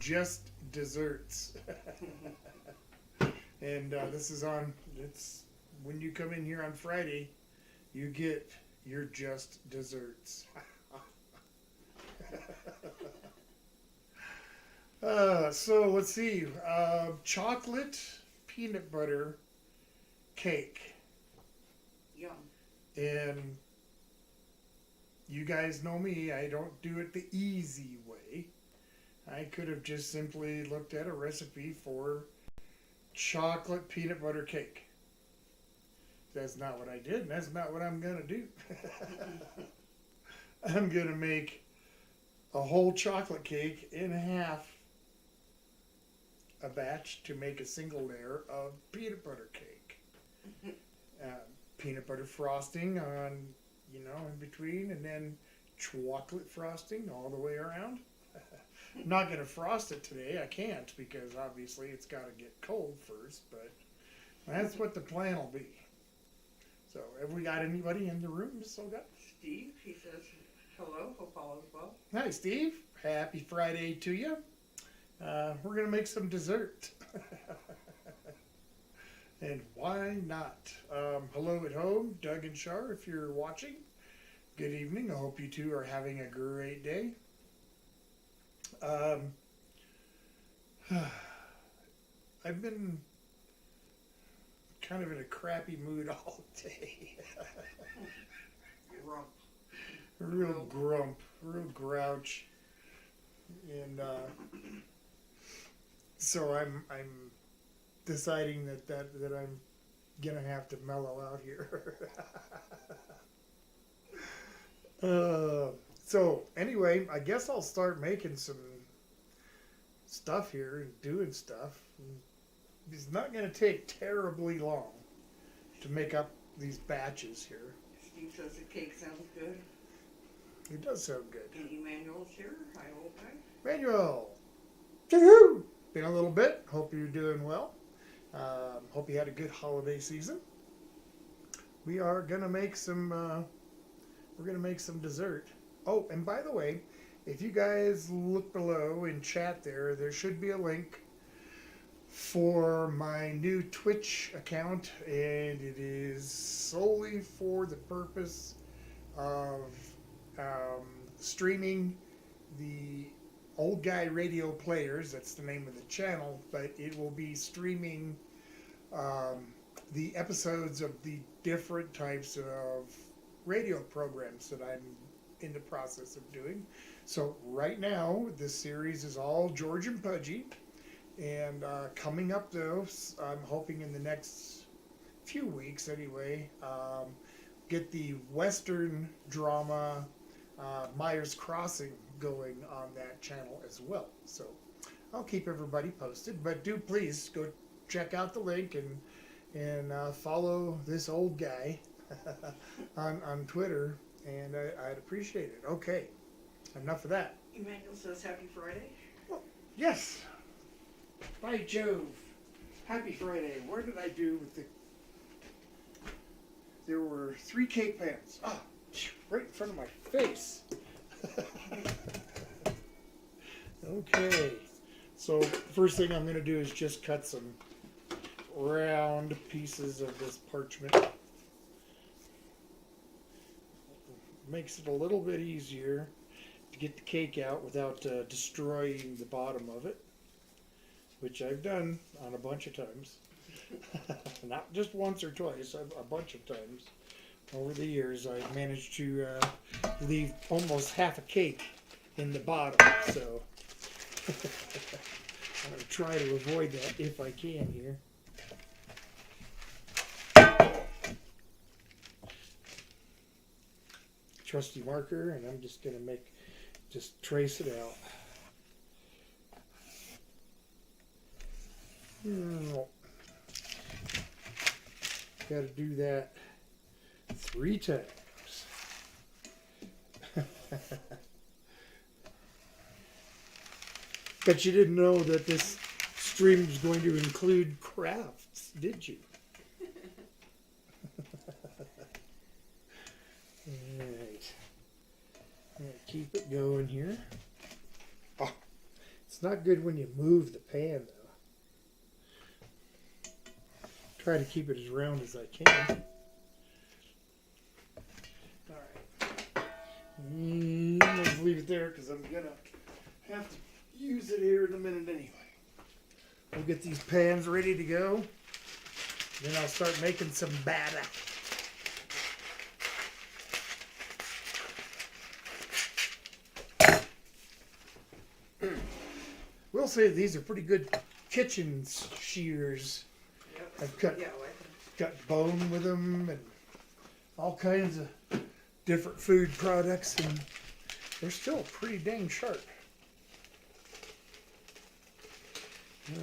Just Desserts. And this is on, it's when you come in here on Friday, you get your Just Desserts. So let's see. Chocolate peanut butter cake. Yum. And you guys know me, I don't do it the easy way. I could have just simply looked at a recipe for chocolate peanut butter cake. That's not what I did, and that's not what I'm going to do. I'm going to make a whole chocolate cake in half a batch to make a single layer of peanut butter cake. Uh, Peanut butter frosting on, in between, and then chocolate frosting all the way around. I'm not going to frost it today. I can't because obviously it's got to get cold first, but that's what the plan will be. So, have we got anybody in the room, Miss Olga? Steve, he says hello. Hope all is well. Hi, Steve. Happy Friday to you. We're going to make some dessert. And why not? Hello at home, Doug and Shar, if you're watching. Good evening. I hope you two are having a great day. I've been kind of in a crappy mood all day. Grump. Real grump, real grouch. And so I'm deciding that I'm gonna have to mellow out here. So anyway, I guess I'll start making some stuff here and doing stuff. It's not gonna take terribly long to make up these batches here. Steve says the cake sounds good. It does sound good. And Emmanuel's here. Hi, old guy. Manuel, woohoo! Been a little bit. Hope you're doing well. Hope you had a good holiday season. We are gonna make some. We're gonna make some dessert. Oh, and by the way, if you guys look below in chat there should be a link for my new Twitch account, and it is solely for the purpose of streaming the Old Guy Radio Players. That's the name of the channel, but it will be streaming the episodes of the different types of radio programs that I'm in the process of doing. So right now, this series is all George and Pudgy. And coming up, though, I'm hoping in the next few weeks, anyway, get the Western drama Myers Crossing going on that channel as well. So I'll keep everybody posted. But do please go check out the link and follow this old guy on Twitter, and I'd appreciate it. Okay, enough of that. Emmanuel says happy Friday. Well, yes. By Jove. Happy Friday. Where did I do with the... There were 3 cake pans. Ah, right in front of my face. Okay. So, first thing I'm going to do is just cut some round pieces of this parchment. Makes it a little bit easier to get the cake out without destroying the bottom of it, which I've done on a bunch of times. Not just once or twice, a bunch of times. Over the years, I've managed to leave almost half a cake in the bottom, so I'm going to try to avoid that if I can here. Trusty marker, and I'm just going to just trace it out. Got to do that 3 times. Bet you didn't know that this stream is going to include crafts, did you? Alright. Keep it going here. Oh, it's It's not good when you move the pan, though. Try to keep it as round as I can. Alright. Let's leave it there because I'm going to have to use it here in a minute anyway. We'll get these pans ready to go. Then I'll start making some batter. We'll say these are pretty good kitchen shears. Yep. I've cut Yeah, like got bone with them and all kinds of different food products, and they're still pretty dang sharp.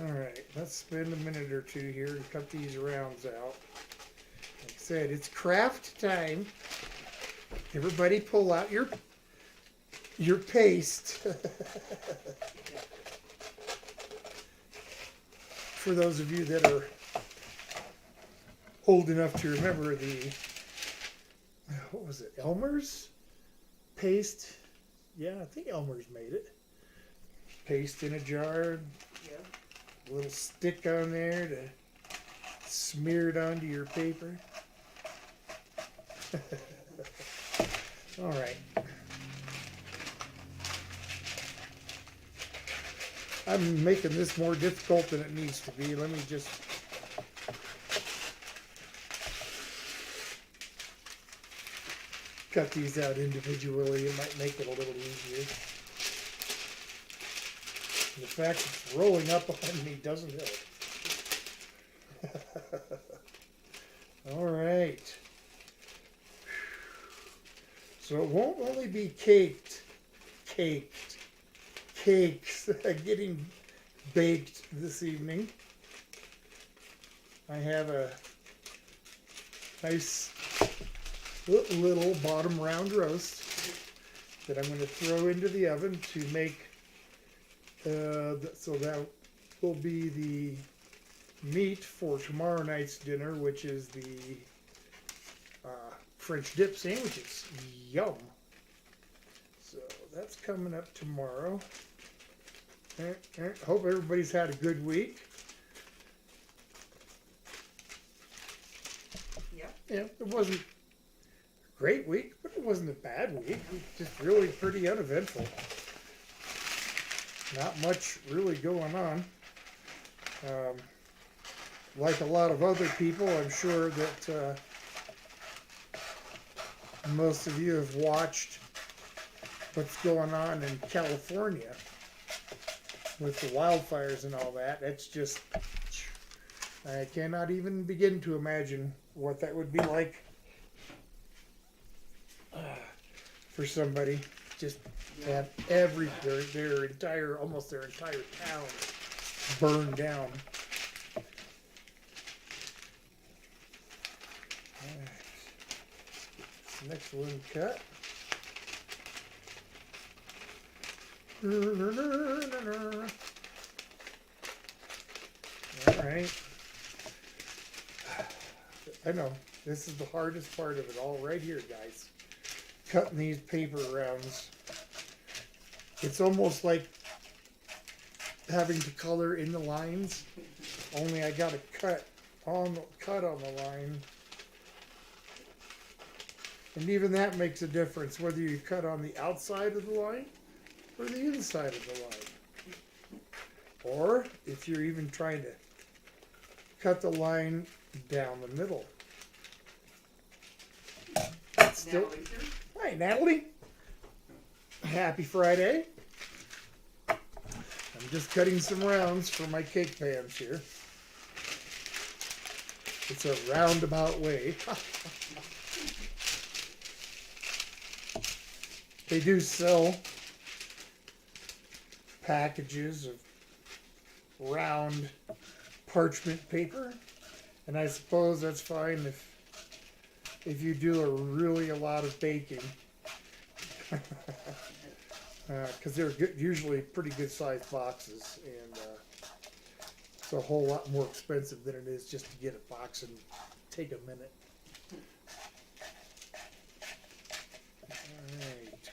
Alright, let's spend a minute or two here and cut these rounds out. Like I said, it's craft time. Everybody pull out your paste. For those of you that are old enough to remember what was it, Elmer's paste? Yeah, I think Elmer's made it. Paste in a jar, yeah. a little stick on there to smear it onto your paper. All right. I'm making this more difficult than it needs to be. Let me just cut these out individually. It might make it a little easier. And the fact it's rolling up on me doesn't help. All right. So it won't only be cakes getting baked this evening. I have a nice little bottom round roast that I'm going to throw into the oven to make, so that will be the meat for tomorrow night's dinner, which is the French dip sandwiches. Yum! So that's coming up tomorrow. Hope everybody's had a good week. Yep. Yeah, it wasn't a great week, but it wasn't a bad week. Just really pretty uneventful. Not much really going on. Like a lot of other people, I'm sure that most of you have watched what's going on in California with the wildfires and all that. It's just, I cannot even begin to imagine what that would be like for somebody just to have their entire town burned down. Alright. Next one cut. Alright. I know, this is the hardest part of it all right here, guys. Cutting these paper rounds. It's almost like having to color in the lines, only I got to cut on the line. And even that makes a difference, whether you cut on the outside of the line or the inside of the line. Or if you're even trying to cut the line down the middle. Still, Natalie's here. hi, Natalie. Happy Friday. I'm just cutting some rounds for my cake pans here. It's a roundabout way. They do sell packages of round parchment paper, and I suppose that's fine if you do a lot of baking, because they're usually pretty good sized boxes, and it's a whole lot more expensive than it is just to get a box and take a minute. Alright.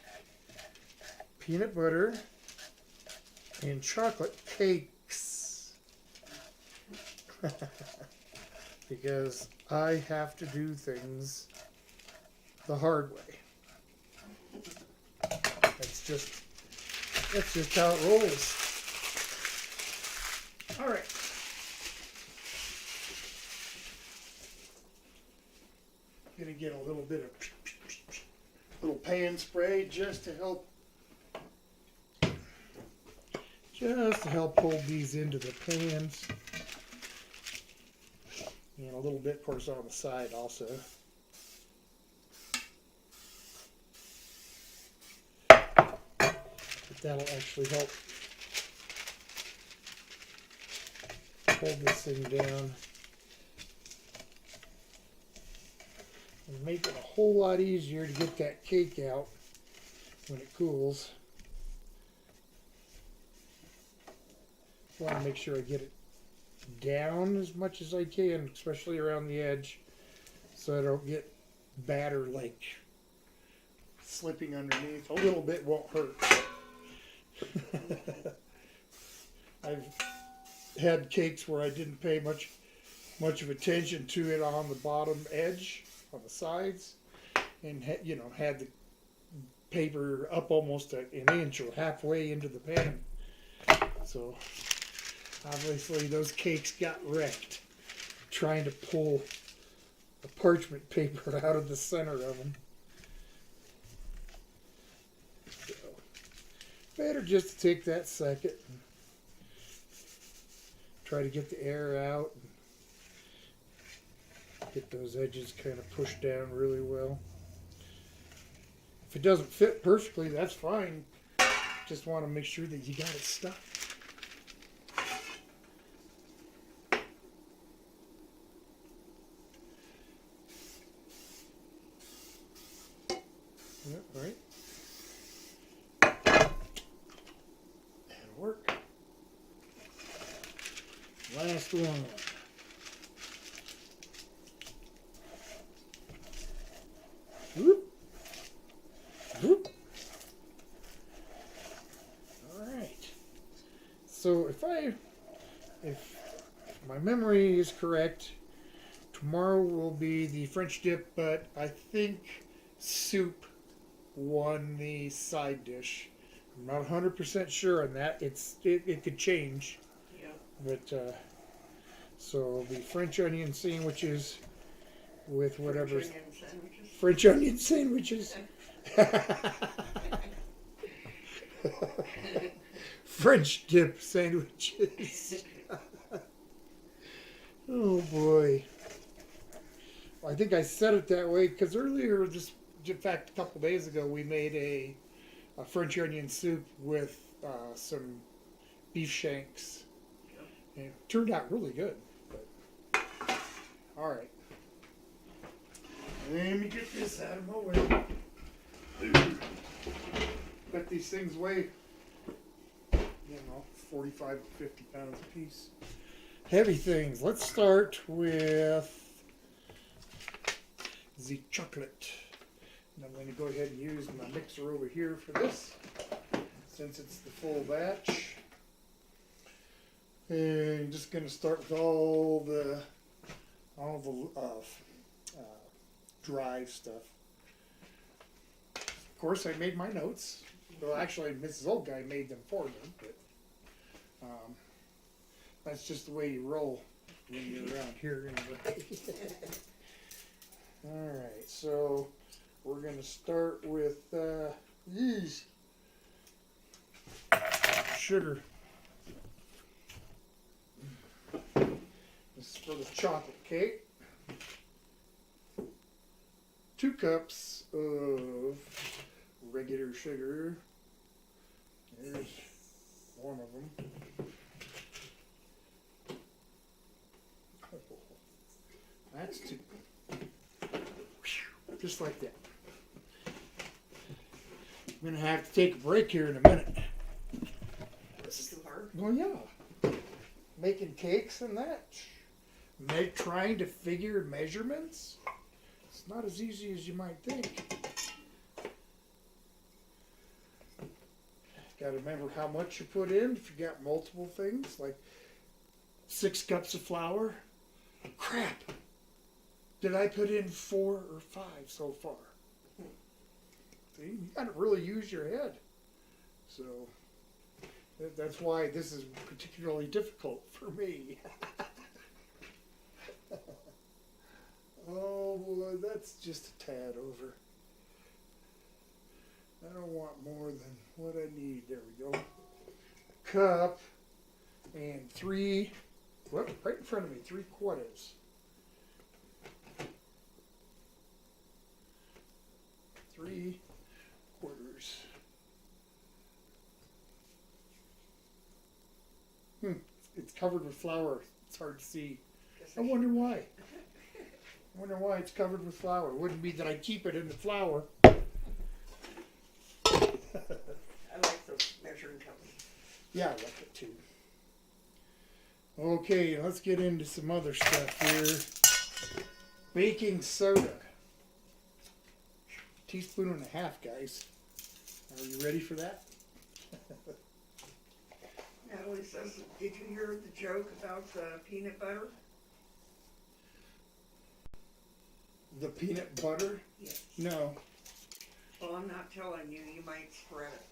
Peanut butter and chocolate cakes. Because I have to do things the hard way. That's just how it rolls. All right. Gonna get a little bit of little pan spray just to help hold these into the pans. And a little bit, of course, on the side also. But that'll actually help hold this thing down and make it a whole lot easier to get that cake out when it cools. I want to make sure I get it down as much as I can, especially around the edge, so I don't get batter like slipping underneath. A little bit won't hurt. I've had cakes where I didn't pay much of attention to it on the bottom edge, on the sides, and had the paper up almost an inch or halfway into the pan. So obviously those cakes got wrecked trying to pull the parchment paper out of the center of them. So, better just to take that second and try to get the air out and get those edges kind of pushed down really well. If it doesn't fit perfectly, that's fine. Just want to make sure that you got it stuck. Yep, right. That'll work. Last one. Whoop. Whoop. All right. So if my memory is correct, tomorrow will be the French dip, but I think soup won the side dish. I'm not 100% sure on that. It could change. Yeah. But so it'll be French onion sandwiches with whatever's French onion sandwiches. French onion sandwiches. French dip sandwiches. Oh boy. Well, I think I said it that way because earlier, in fact, a couple days ago, we made a French onion soup with some beef shanks. And it turned out really good. But, all right. Let me get this out of my way. Bet these things weigh, 45 or 50 pounds a piece. Heavy things. Let's start with the chocolate. And I'm going to go ahead and use my mixer over here for this, since it's the full batch. And I'm just going to start with all the dry stuff. Of course, I made my notes. Well, actually, Mrs. Old Guy made them for me, but that's just the way you roll when you're around here anyway. All right, so we're going to start with sugar. This is for the chocolate cake. 2 cups of regular sugar. There's one of them. That's 2. Just like that. I'm going to have to take a break here in a minute. This is too hard. Well, yeah. Making cakes and that. Trying to figure measurements. It's not as easy as you might think. Got to remember how much you put in. If you got multiple things, like 6 cups of flour, crap. Did I put in 4 or 5 so far? See, you got to really use your head. So that's why this is particularly difficult for me. Oh, well, that's just a tad over. I don't want more than what I need. There we go. Cup and 3, well, right in front of me, 3/4. 3/4. It's covered with flour. It's hard to see. I wonder why. I wonder why it's covered with flour. It wouldn't be that I keep it in the flour. I like those measuring cups. Yeah, I like it too. Okay, let's get into some other stuff here. Baking soda. 1.5 teaspoons, guys. Are you ready for that? Natalie says, did you hear the joke about the peanut butter? The peanut butter? Yes. No. Well, I'm not telling you. You might spread it.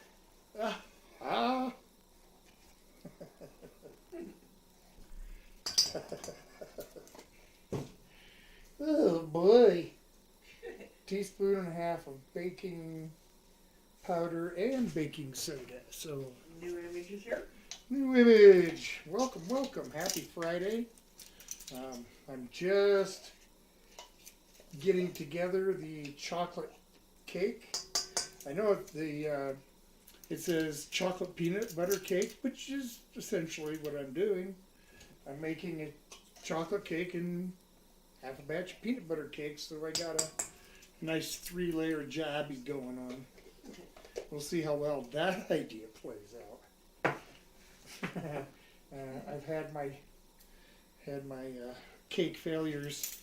Oh boy. 1.5 teaspoons of baking powder and baking soda. So New images here. new image. Welcome, welcome. Happy Friday. I'm just getting together the chocolate cake. I know it says chocolate peanut butter cake, which is essentially what I'm doing. I'm making a chocolate cake and half a batch of peanut butter cakes, so I got a nice 3-layer jobby going on. We'll see how well that idea plays out. I've had my cake failures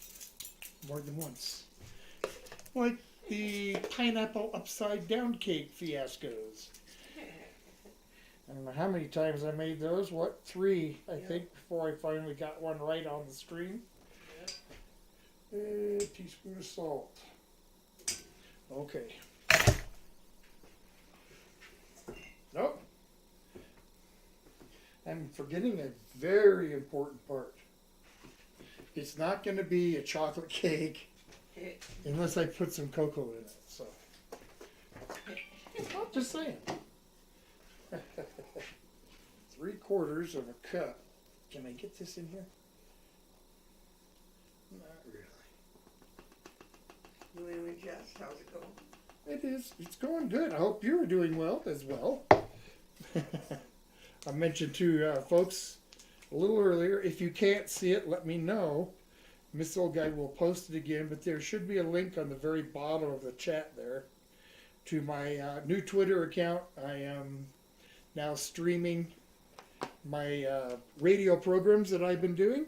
more than once, like the pineapple upside down cake fiascos. I don't know how many times I made those. What, 3, I think, before I finally got one right on the screen. A teaspoon of salt. Okay. Nope. I'm forgetting a very important part. It's not going to be a chocolate cake unless I put some cocoa in it. So, I'm just saying. 3/4 of a cup. Can I get this in here? Not really. New image, yes. How's it going? It is. It's going good. I hope you're doing well as well. I mentioned to folks a little earlier, if you can't see it, let me know. Miss Old Guy will post it again, but there should be a link on the very bottom of the chat there to my new Twitter account. I am now streaming my radio programs that I've been doing.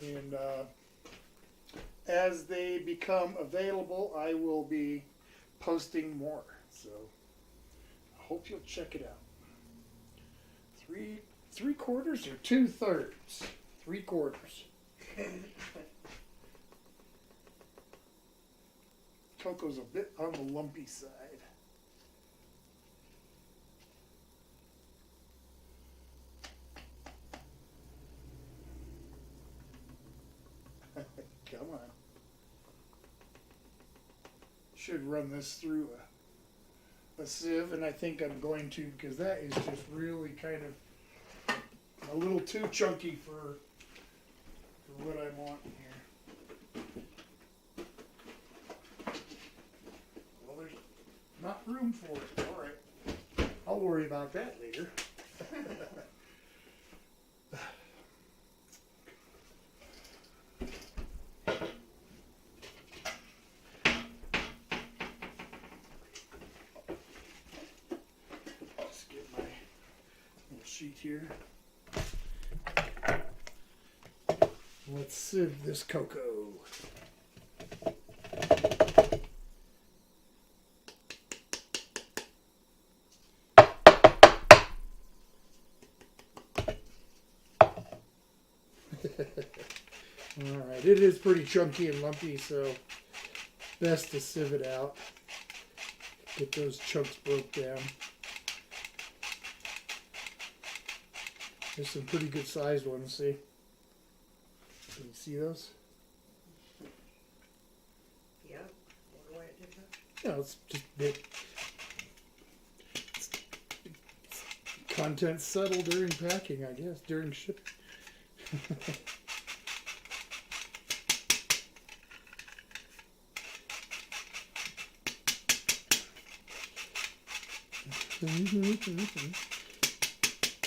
And as they become available, I will be posting more. So I hope you'll check it out. 3/4 or 2/3? 3/4. Cocoa's a bit on the lumpy side. Come on. Should run this through a sieve, and I think I'm going to, because that is just really kind of a little too chunky for what I want here. Well, there's not room for it. All right. I'll worry about that later. Just get my little sheet here. Let's sieve this cocoa. Alright, it is pretty chunky and lumpy, so best to sieve it out. Get those chunks broke down. There's some pretty good sized ones, see? Can you see those? Yeah. Wonder why it did that? No, it's just big. Content settled during packing, I guess, during shipping.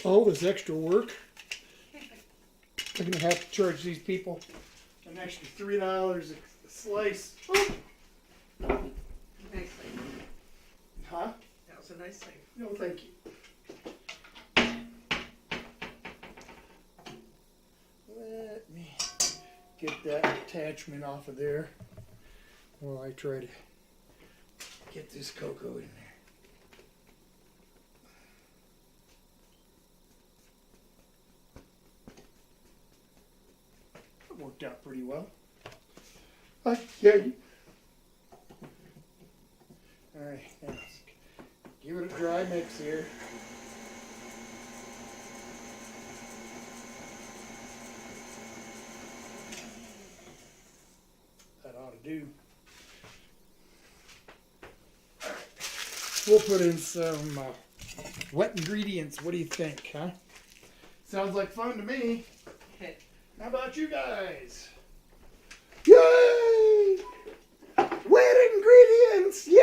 All this extra work. I'm gonna have to charge these people an extra $3 a slice. Oh. Nice thing. Huh? That was a nice thing. No, thank you. Let me get that attachment off of there while I try to get this cocoa in there. That worked out pretty well. Yeah. Alright, now let's give it a dry mix here. That ought to do. Alright. We'll put in some wet ingredients. What do you think, huh? Sounds like fun to me. How about you guys? Yay! Wet ingredients! Yay!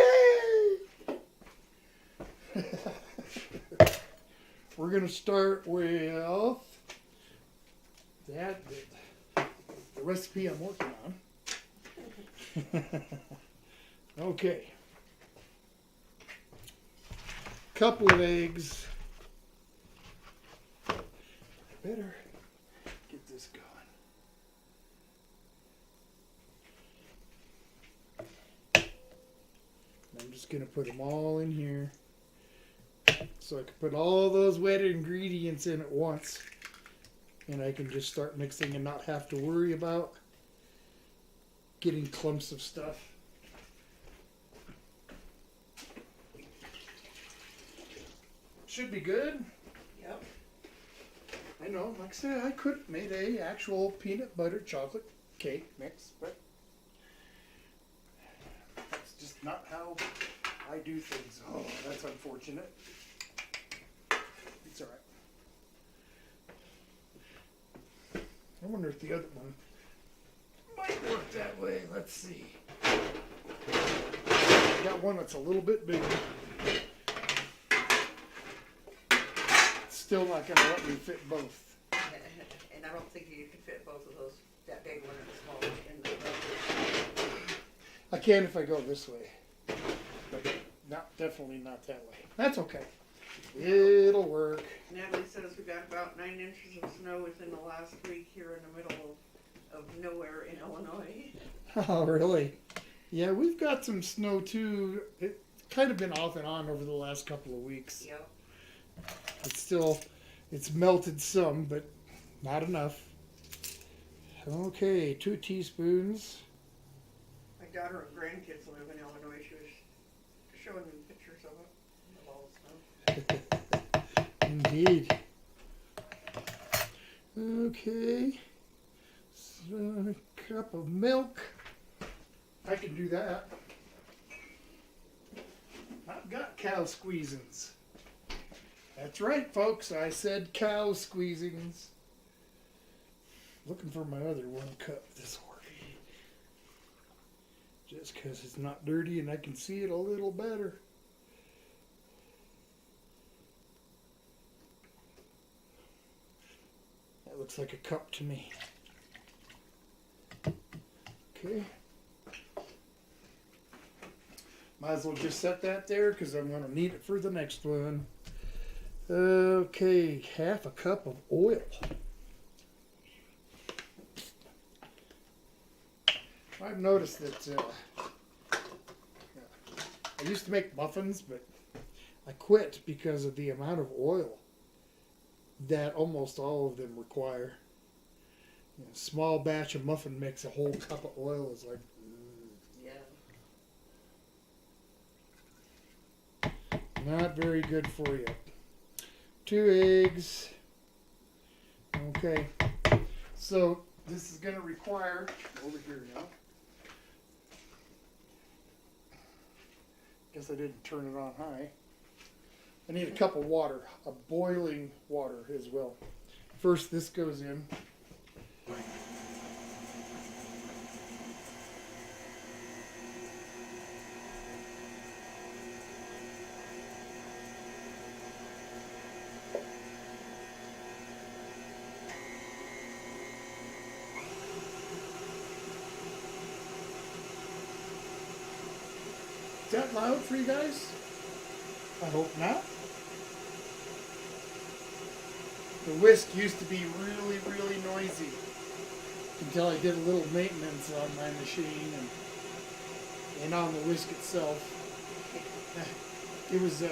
We're going to start with that bit. The recipe I'm working on. Okay. Couple of eggs. Better get this going. I'm just going to put them all in here so I can put all those wet ingredients in at once, and I can just start mixing and not have to worry about getting clumps of stuff. Should be good. Yep. I know, like I said, I could have made a actual peanut butter chocolate cake mix, but that's just not how I do things. Oh, that's unfortunate. It's all right. I wonder if the other one might work that way. Let's see. I got one that's a little bit bigger. It's still not going to let me fit both. And I don't think you can fit both of those, that big one and the small one in the. I can if I go this way, but definitely not that way. That's okay. It'll work. Natalie says we got about 9 inches of snow within the last week here in the middle of nowhere in Illinois. Oh, really? Yeah, we've got some snow too. It's kind of been off and on over the last couple of weeks. Yep. It's melted some, but not enough. Okay, 2 teaspoons. My daughter and grandkids live in Illinois. She was showing me pictures of it, of all the snow. Indeed. Okay. So a cup of milk. I can do that. I've got cow squeezins. That's right, folks. I said cow squeezins. Looking for my other 1 cup this work. Just because it's not dirty and I can see it a little better. That looks like a cup to me. Okay. Might as well just set that there because I'm going to need it for the next one. Okay, 1/2 cup of oil. I've noticed that I used to make muffins, but I quit because of the amount of oil that almost all of them require. Small batch of muffin mix, a whole cup of oil is like, Yeah. not very good for you. 2 eggs. Okay. So this is going to require, over here now. Guess I didn't turn it on high. I need a cup of water, a boiling water as well. First, this goes in. Is that loud for you guys? I hope not. The whisk used to be really, really noisy until I did a little maintenance on my machine and on the whisk itself. It was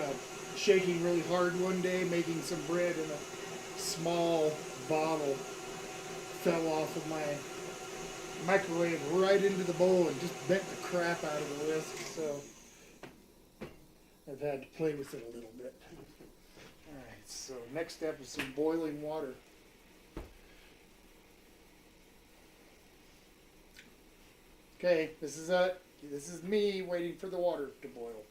shaking really hard one day, making some bread, and a small bottle fell off of my microwave right into the bowl and just bent the crap out of the whisk. So I've had to play with it a little bit. Alright, so next step is some boiling water. Okay, this is me waiting for the water to boil.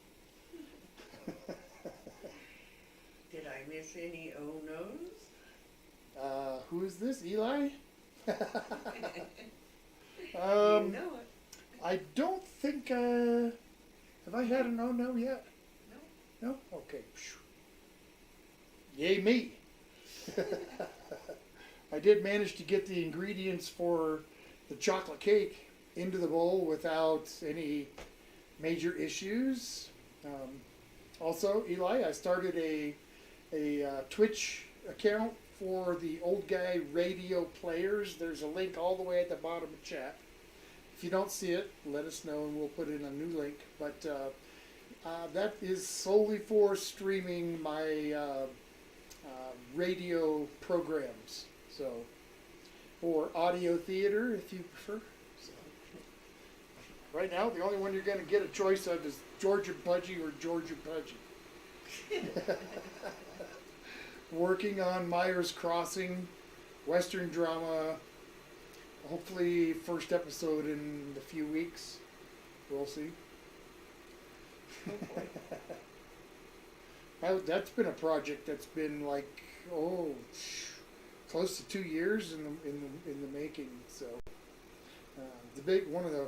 Did I miss any oh-no's? Who is this? Eli? You know it. I don't think, have I had an oh-no yet? No. No? Okay. Yay me. I did manage to get the ingredients for the chocolate cake into the bowl without any major issues. Also, Eli, I started a Twitch account for the Old Guy Radio Players. There's a link all the way at the bottom of the chat. If you don't see it, let us know and we'll put in a new link. But that is solely for streaming my radio programs. So, or audio theater if you prefer. So, right now, the only one you're going to get a choice of is Georgia Pudgy or Georgia Pudgy. Working on Myers Crossing, Western drama. Hopefully, first episode in a few weeks. We'll see. That's been a project that's been like close to 2 years in the making. So one of the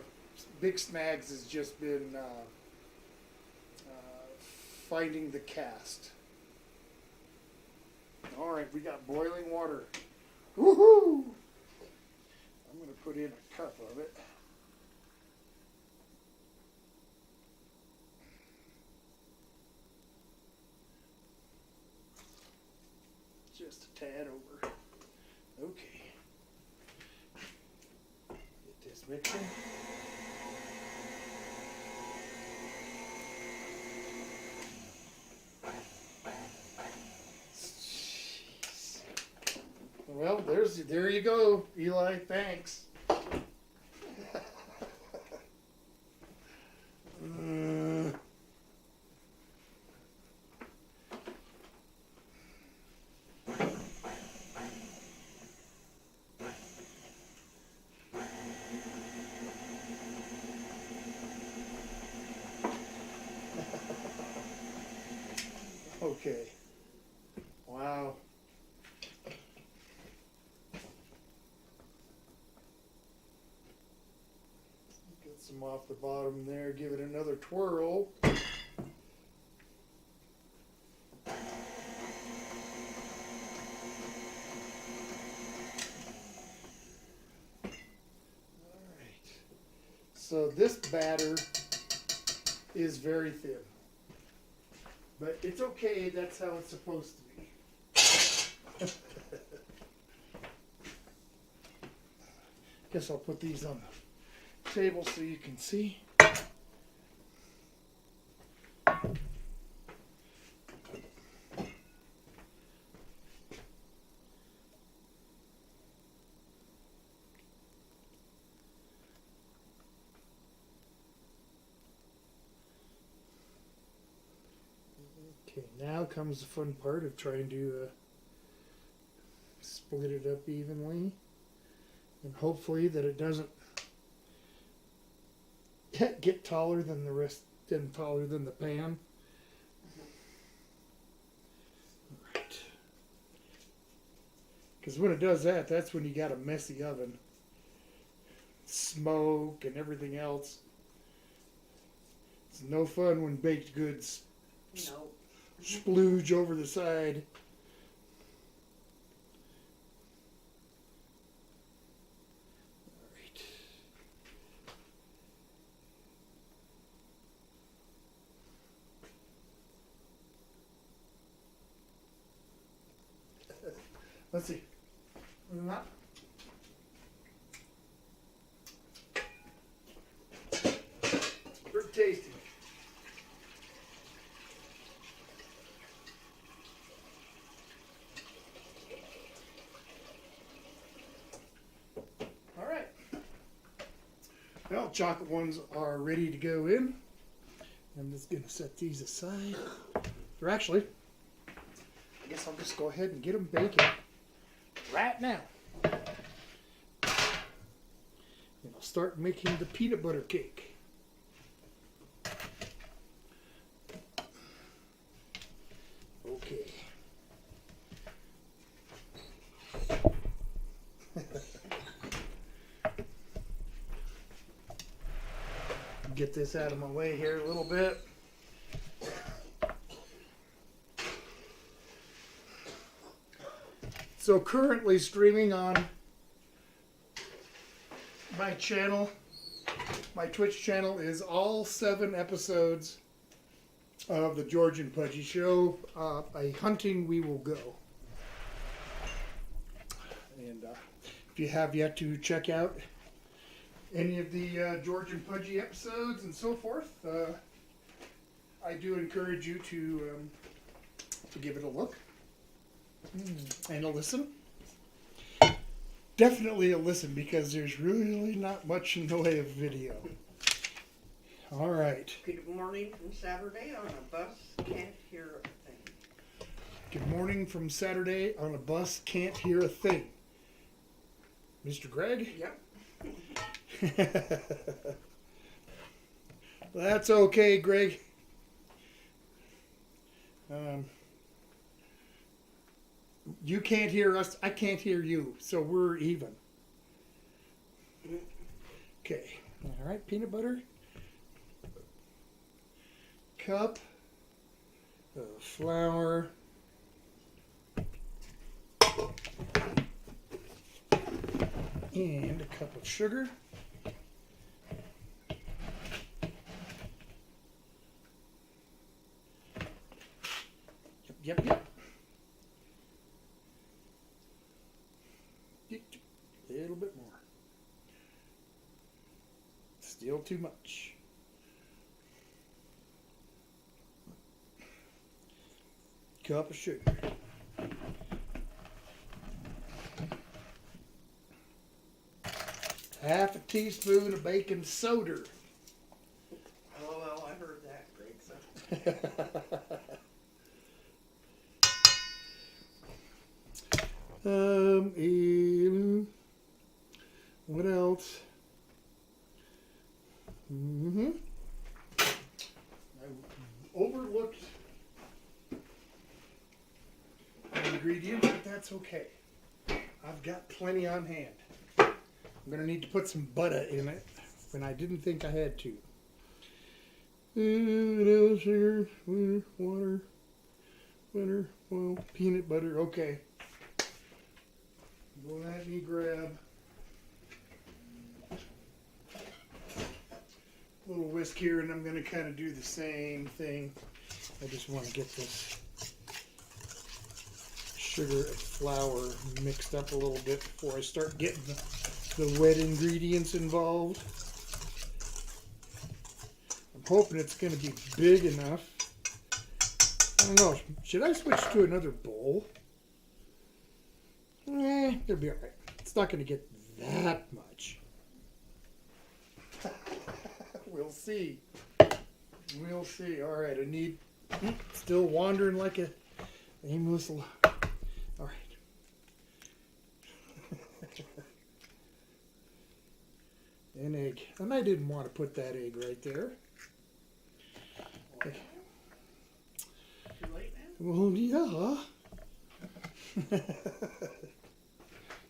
big snags has just been finding the cast. All right, we got boiling water. Woohoo! I'm going to put in a cup of it. Just a tad over. Okay. Get this mixing. Jeez. Well, there you go, Eli. Thanks. Okay. Wow. Get some off the bottom there. Give it another twirl. Alright. So this batter is very thin. But it's okay, that's how it's supposed to be. Guess I'll put these on the table so you can see. Okay, now comes the fun part of trying to split it up evenly, and hopefully that it doesn't get taller than the rest, and taller than the pan. Right. Because when it does that, that's when you got a messy oven. Smoke and everything else. It's no fun when baked goods No. splooge over the side. Alright. Let's see. Mwah. Pretty tasty. All right. Well, chocolate ones are ready to go in. I'm just going to set these aside. Or actually, I guess I'll just go ahead and get them baking right now. And I'll start making the peanut butter cake. Okay. Get this out of my way here a little bit. So currently streaming on my channel, my Twitch channel, is all 7 episodes of the Georgian Pudgy Show, A Hunting We Will Go. And if you have yet to check out any of the Georgian Pudgy episodes and so forth, I do encourage you to give it a look and a listen. Definitely a listen, because there's really not much in the way of video. All right. Good morning from Saturday on a bus. Can't hear a thing. Good morning from Saturday on a bus. Can't hear a thing. Mr. Greg? Yep. That's okay, Greg. You can't hear us. I can't hear you. So we're even. Okay. All right. Peanut butter. Cup of flour. And a cup of sugar. Yep. A little bit more. Still too much. Cup of sugar. Half a teaspoon of baking soda. Oh, well, I heard that, Greg. So. And what else? I overlooked an ingredient, but that's okay. I've got plenty on hand. I'm going to need to put some butter in it when I didn't think I had to. What else here? Water, butter, well, peanut butter. Okay. Well, let me grab a little whisk here, and I'm going to kind of do the same thing. I just want to get this sugar and flour mixed up a little bit before I start getting the wet ingredients involved. I'm hoping it's going to be big enough. I don't know. Should I switch to another bowl? It'll be alright. It's not going to get that much. We'll see. We'll see. Alright, I need Still wandering like a aimless. All right. An egg, and I didn't want to put that egg right there. Too late now? Well, yeah.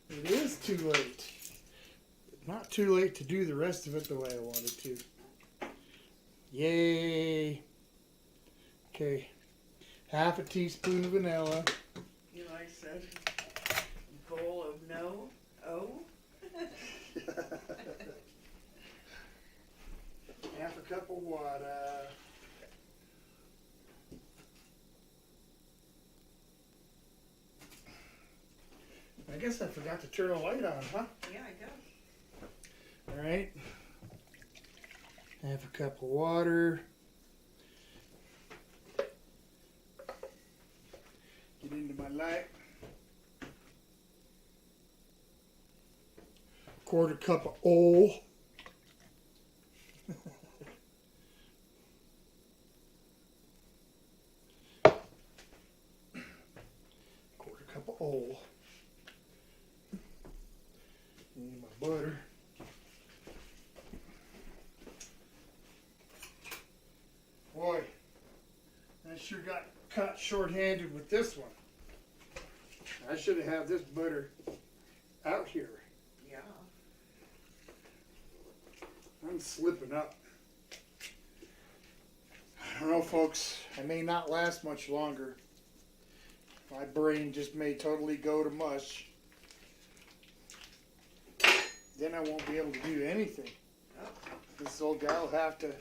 It is too late. Not too late to do the rest of it the way I wanted to. Yay. Okay. Half a teaspoon of vanilla. Eli said, goal of no O. Half a cup of water. I guess I forgot to turn the light on, huh? Yeah, I guess. All right. Half a cup of water. Get into my light. Quarter cup of oil. Quarter cup of oil. And my butter. Boy, I sure got caught short-handed with this one. I should have had this butter out here. Yeah. I'm slipping up. I don't know, folks. I may not last much longer. My brain just may totally go to mush. Then I won't be able to do anything. Oh. This old guy will have to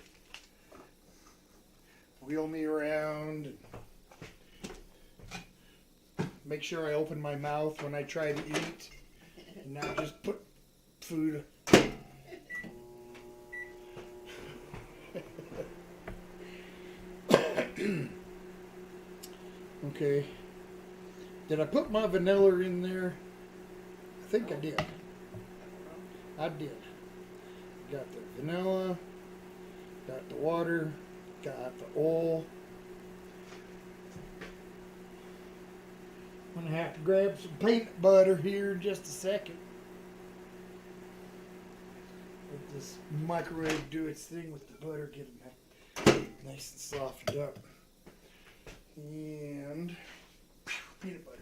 wheel me around and make sure I open my mouth when I try to eat and not just put food. Okay. Did I put my vanilla in there? I think I did. I did. Got the vanilla, got the water, got the oil. I'm gonna have to grab some peanut butter here in just a second. Let this microwave do its thing with the butter, get it nice and softened up. And peanut butter.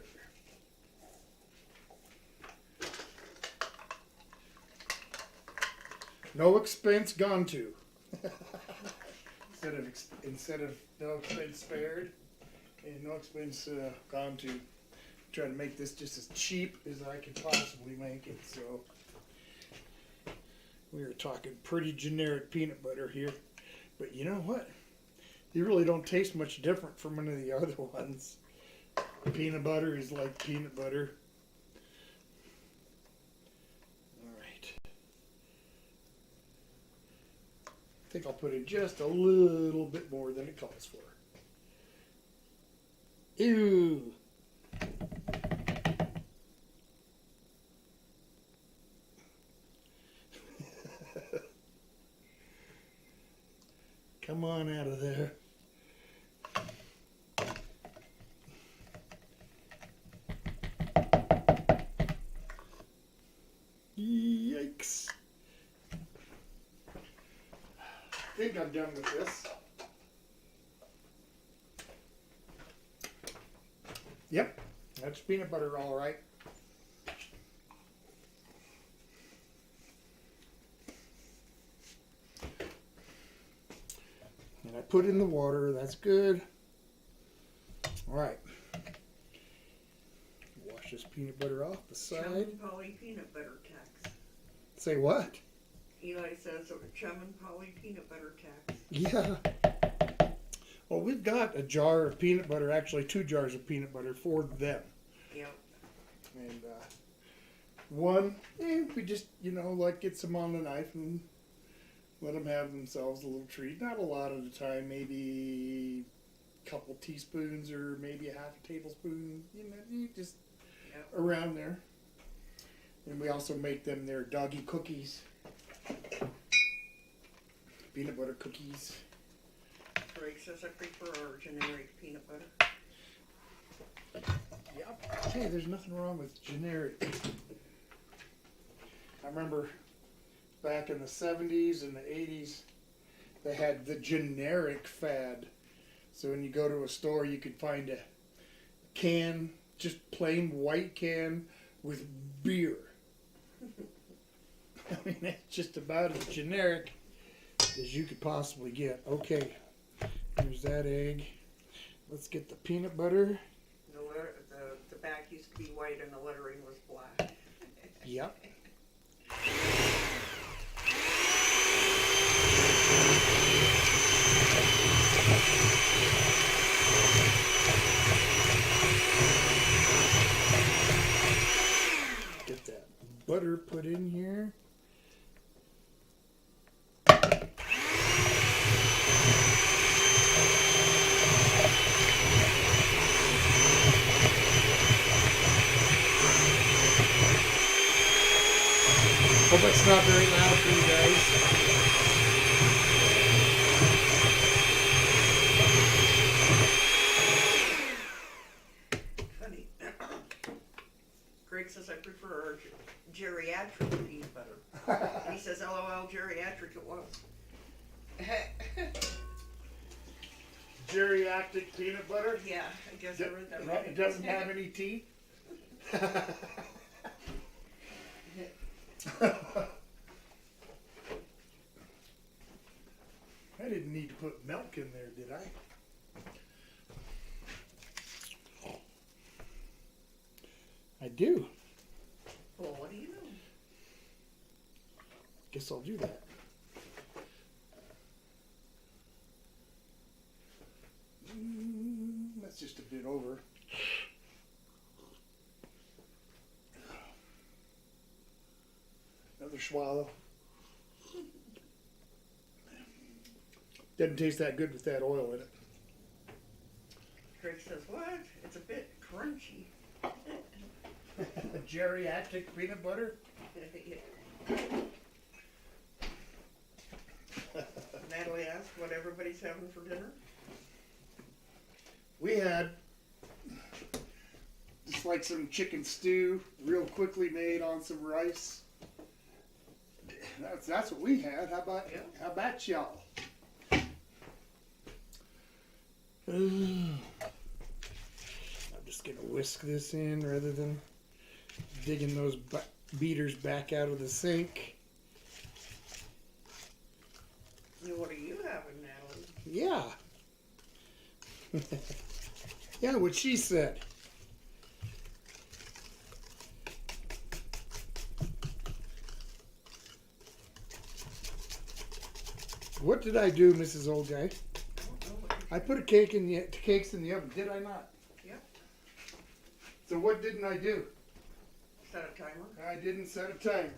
No expense gone to. instead of no expense spared, and no expense gone to. Trying to make this just as cheap as I can possibly make it. So we are talking pretty generic peanut butter here, but you know what? They really don't taste much different from any of the other ones. Peanut butter is like peanut butter. Alright. I think I'll put in just a little bit more than it calls for. Ew! Come on out of there. Yikes. I think I'm done with this. Yep, that's peanut butter all right. And I put in the water, that's good. All right. Wash this peanut butter off the side. Chum and Polly peanut butter tax. Say what? Eli says Chum and Polly peanut butter tax. Yeah. Well, we've got a jar of peanut butter, actually 2 jars of peanut butter for them. Yep. And one, we just, like get some on the knife and let them have themselves a little treat. Not a lot at a time, maybe a couple teaspoons or maybe a half a tablespoon, just around there. And we also make them their doggy cookies. Peanut butter cookies. Greg says I prefer our generic peanut butter. Yep. Hey, there's nothing wrong with generic. I remember back in the 70s and the 80s, they had the generic fad. So when you go to a store, you could find a can, just plain white can with beer. I mean, that's just about as generic as you could possibly get. Okay, here's that egg. Let's get the peanut butter. The back used to be white and the lettering was black. Yep. Get that butter put in here. Hope it's not very loud for you guys. Funny. Greg says I prefer our geriatric peanut butter. And he says, LOL, geriatric it was. Geriatric peanut butter. Yeah, I guess I read that right. It doesn't have any teeth. I didn't need to put milk in there, did I? I do. Well, what do you know? Guess I'll do that. That's just a bit over. Another swallow. Doesn't taste that good with that oil in it. Greg says, what? It's a bit crunchy. Geriatric peanut butter? Natalie asked what everybody's having for dinner. We had just like some chicken stew, real quickly made on some rice. That's what we had. How about y'all? I'm just gonna whisk this in rather than digging those beaters back out of the sink. What are you having, Natalie? Yeah. Yeah, what she said. What did I do, Mrs. Old Guy? I put cakes in the oven, did I not? Yep. So what didn't I do? Set a timer? I didn't set a timer.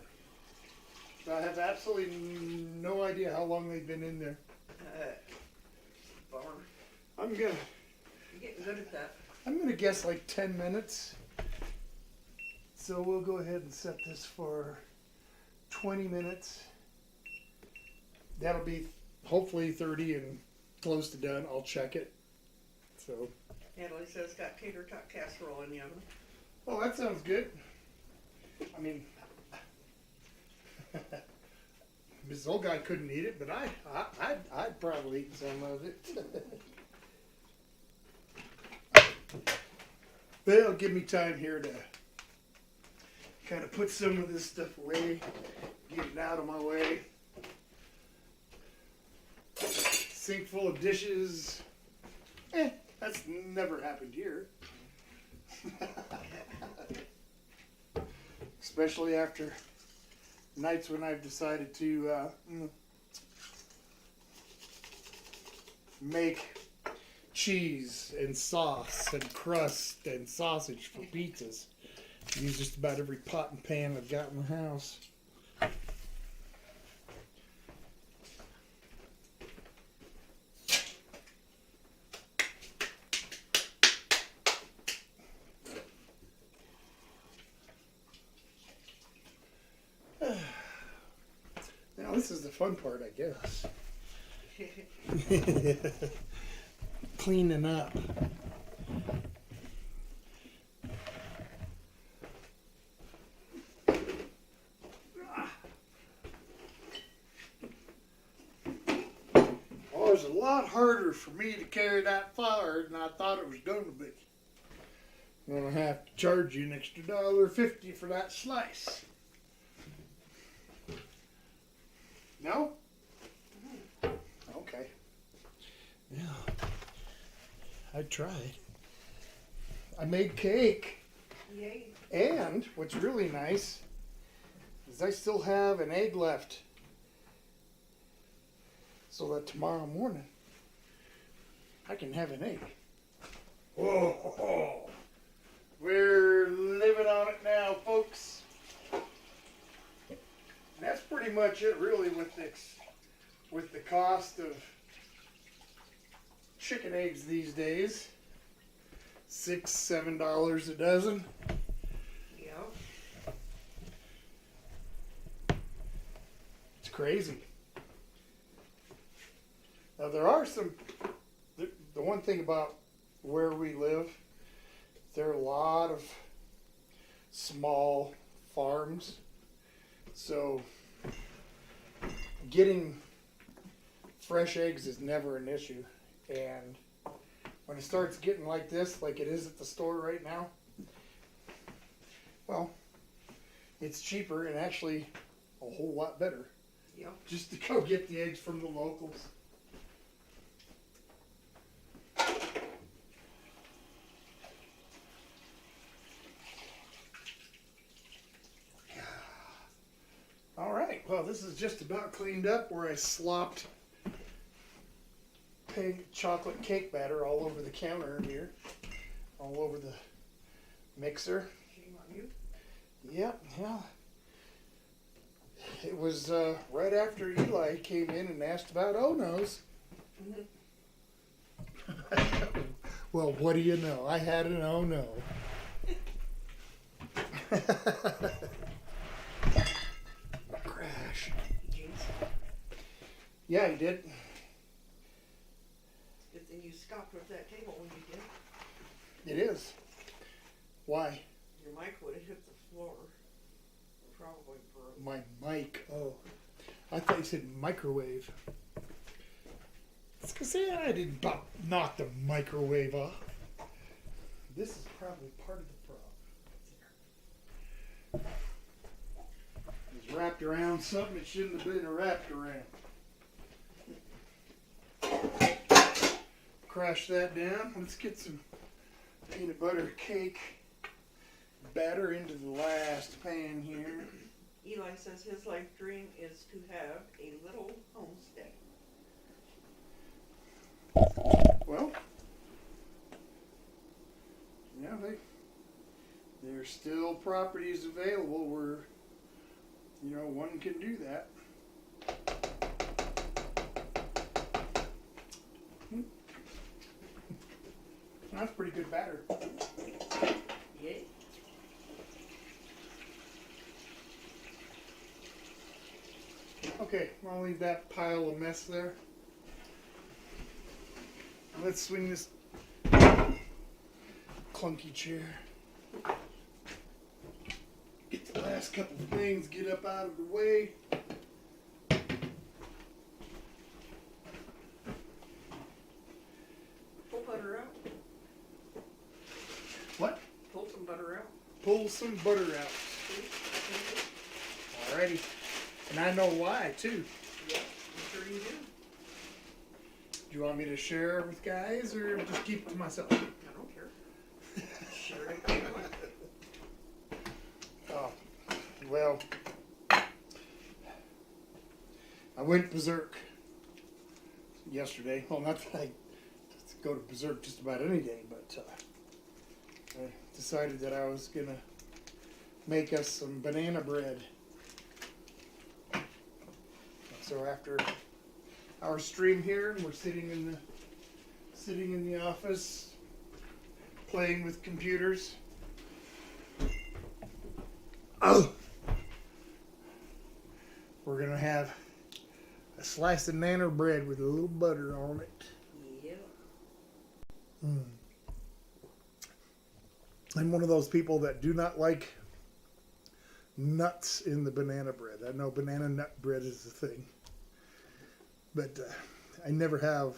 So I have absolutely no idea how long they've been in there. Bummer. I'm You're getting good at that. gonna guess like 10 minutes. So we'll go ahead and set this for 20 minutes. That'll be hopefully 30 and close to done. I'll check it. So. Natalie says got tater tot casserole in the oven. Oh, that sounds good. I mean, Mrs. Old Guy couldn't eat it, but I'd probably eat some of it. But it'll give me time here to kind of put some of this stuff away, get it out of my way. Sink full of dishes. That's never happened here. Especially after nights when I've decided to make cheese and sauce and crust and sausage for pizzas. Use just about every pot and pan I've got in the house. Now this is the fun part, I guess. cleaning up. Well, it was a lot harder for me to carry that far than I thought it was going to be. I'm going to have to charge you an extra $1.50 for that slice. No? Okay. Yeah. I tried. I made cake. Yay. And what's really nice is I still have an egg left. So that tomorrow morning I can have an egg. Whoa. We're living on it now, folks. And that's pretty much it, really, with the cost of chicken eggs these days. $6, $7 a dozen. Yeah. It's crazy. Now there are some. The one thing about where we live, there are a lot of small farms, so getting fresh eggs is never an issue. And when it starts getting like this, like it is at the store right now, well, it's cheaper and actually a whole lot better Yeah. just to go get the eggs from the locals. All right, well, this is just about cleaned up where I slopped pink chocolate cake batter all over the counter here, all over the mixer. Shame on you. Yep, yeah. It was right after Eli came in and asked about O-Nos. Well, what do you know? I had an O-No. Crash. Jinx. Yeah, he did. Good thing you scoffed with that table when you did. It is. Why? Your mic would have hit the floor. Probably broke. My mic. Oh. I thought you said microwave. It's because I didn't knock the microwave off. This is probably part of the problem. It's wrapped around something it shouldn't have been wrapped around. Crash that down. Let's get some peanut butter cake batter into the last pan here. Eli says his life dream is to have a little homestead. Well, yeah, there's still properties available where, you know, one can do that. That's pretty good batter. Yay. Okay, I'll leave that pile of mess there. Let's swing this clunky chair. Get the last couple of things, get up out of the way. Pull butter out. What? Pull some butter out. Pull some butter out. Alrighty. And I know why, too. Yeah, I'm sure you do. Do you want me to share with guys or just keep it to myself? I don't care. Sure, I can. Oh, well, I went berserk yesterday. Well, not that I go to berserk just about any day, but I decided that I was going to make us some banana bread. So after our stream here, we're sitting in the office playing with computers. Oh, we're gonna have a slice of banana bread with a little butter on it. Yeah. Mm. I'm one of those people that do not like nuts in the banana bread. I know banana nut bread is a thing, but I never have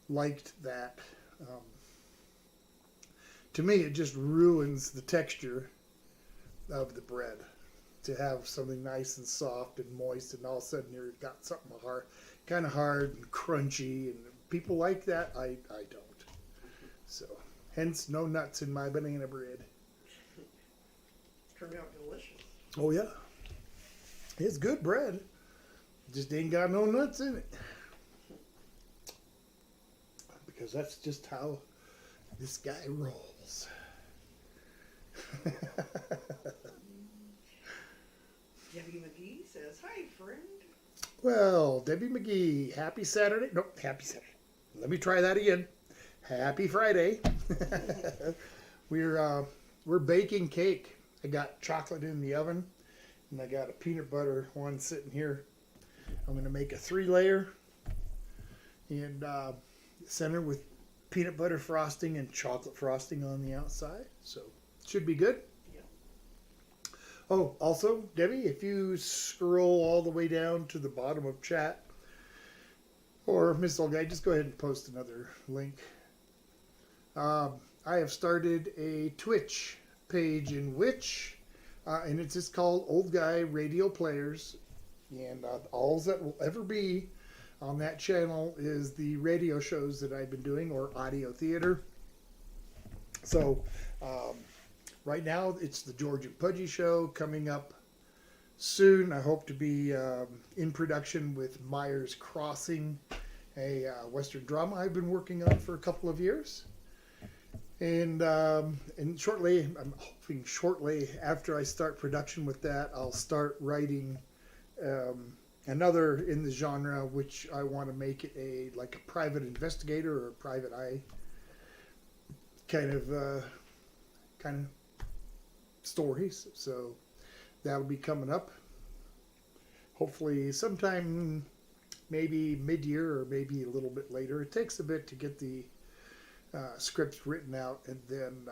liked that. Um, to me, it just ruins the texture of the bread. To have something nice and soft and moist, and all of a sudden you've got something hard, kind of hard and crunchy, and people like that. I don't. So, hence no nuts in my banana bread. Turned out delicious. Oh yeah, it's good bread. Just ain't got no nuts in it. Because that's just how this guy rolls. Debbie McGee says, "Hi, friend." Well, Debbie McGee, happy Saturday. Nope, happy Saturday. Let me try that again. Happy Friday. We're baking cake. I got chocolate in the oven, and I got a peanut butter one sitting here. I'm going to make a 3-layer and center with peanut butter frosting and chocolate frosting on the outside. So should be good. Yeah. Oh, also, Debbie, if you scroll all the way down to the bottom of chat, or Miss Old Guy, just go ahead and post another link. I have started a Twitch page in which, and it's just called Old Guy Radio Players, and all that will ever be on that channel is the radio shows that I've been doing, or audio theater. So, right now it's the George and Pudgy show coming up soon. I hope to be in production with Myers Crossing, a Western drama I've been working on for a couple of years. And shortly, I'm hoping shortly after I start production with that, I'll start writing another in the genre, which I want to make it like a private investigator or a private eye kind of stories. So that'll be coming up. Hopefully sometime maybe mid-year or maybe a little bit later. It takes a bit to get the scripts written out and then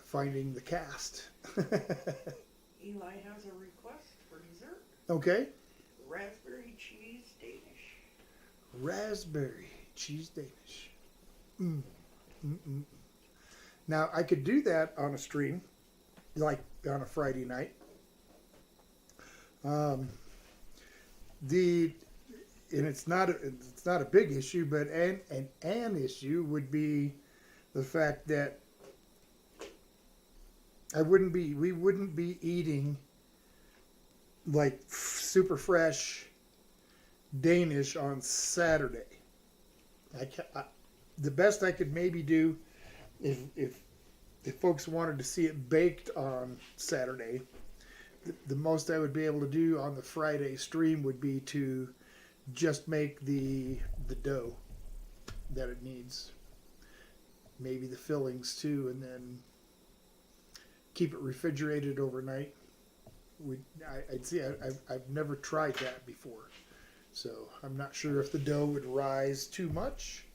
finding the cast. Eli has a request for dessert. Okay. Raspberry cheese Danish. Raspberry cheese Danish. Mm. Mm-mm. Now, I could do that on a stream, like on a Friday night. And it's not a big issue, but an issue would be the fact that we wouldn't be eating like super fresh Danish on Saturday. The best I could maybe do if folks wanted to see it baked on Saturday, the most I would be able to do on the Friday stream would be to just make the dough that it needs, maybe the fillings too, and then keep it refrigerated overnight. I've never tried that before, so I'm not sure if the dough would rise too much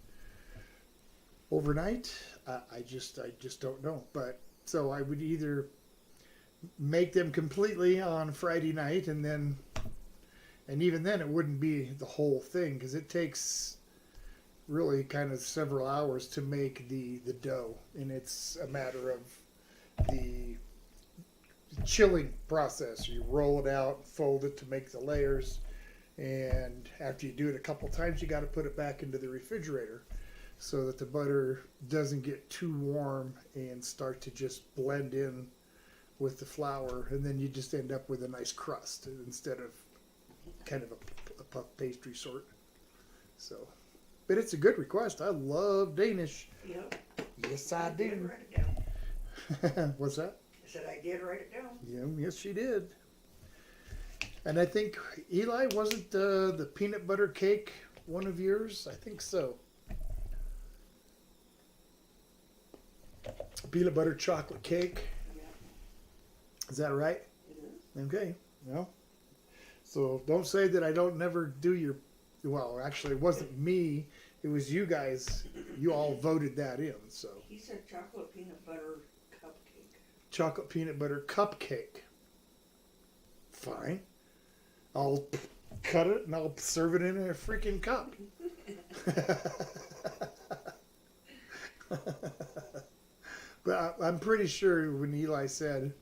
overnight. I just don't know. But so I would either make them completely on Friday night, and even then it wouldn't be the whole thing, because it takes really kind of several hours to make the dough, and it's a matter of the chilling process. You roll it out, fold it to make the layers, and after you do it a couple times, you got to put it back into the refrigerator so that the butter doesn't get too warm and start to just blend in with the flour, and then you just end up with a nice crust instead of kind of a puff pastry sort. So, but it's a good request. I love Danish. Yep. Yes, I did do. write it down. What's that? I said I did write it down. Yeah, yes, she did. And I think, Eli, wasn't the peanut butter cake one of yours? I think so. Peanut butter chocolate cake. Yeah. Is that right? It is. Okay. Well, so don't say that I don't never do your. Well, actually, it wasn't me. it was you guys. You all voted that in. So He said chocolate peanut butter cupcake. chocolate peanut butter cupcake. Fine. I'll cut it and I'll serve it in a freaking cup. But I'm pretty sure when Eli said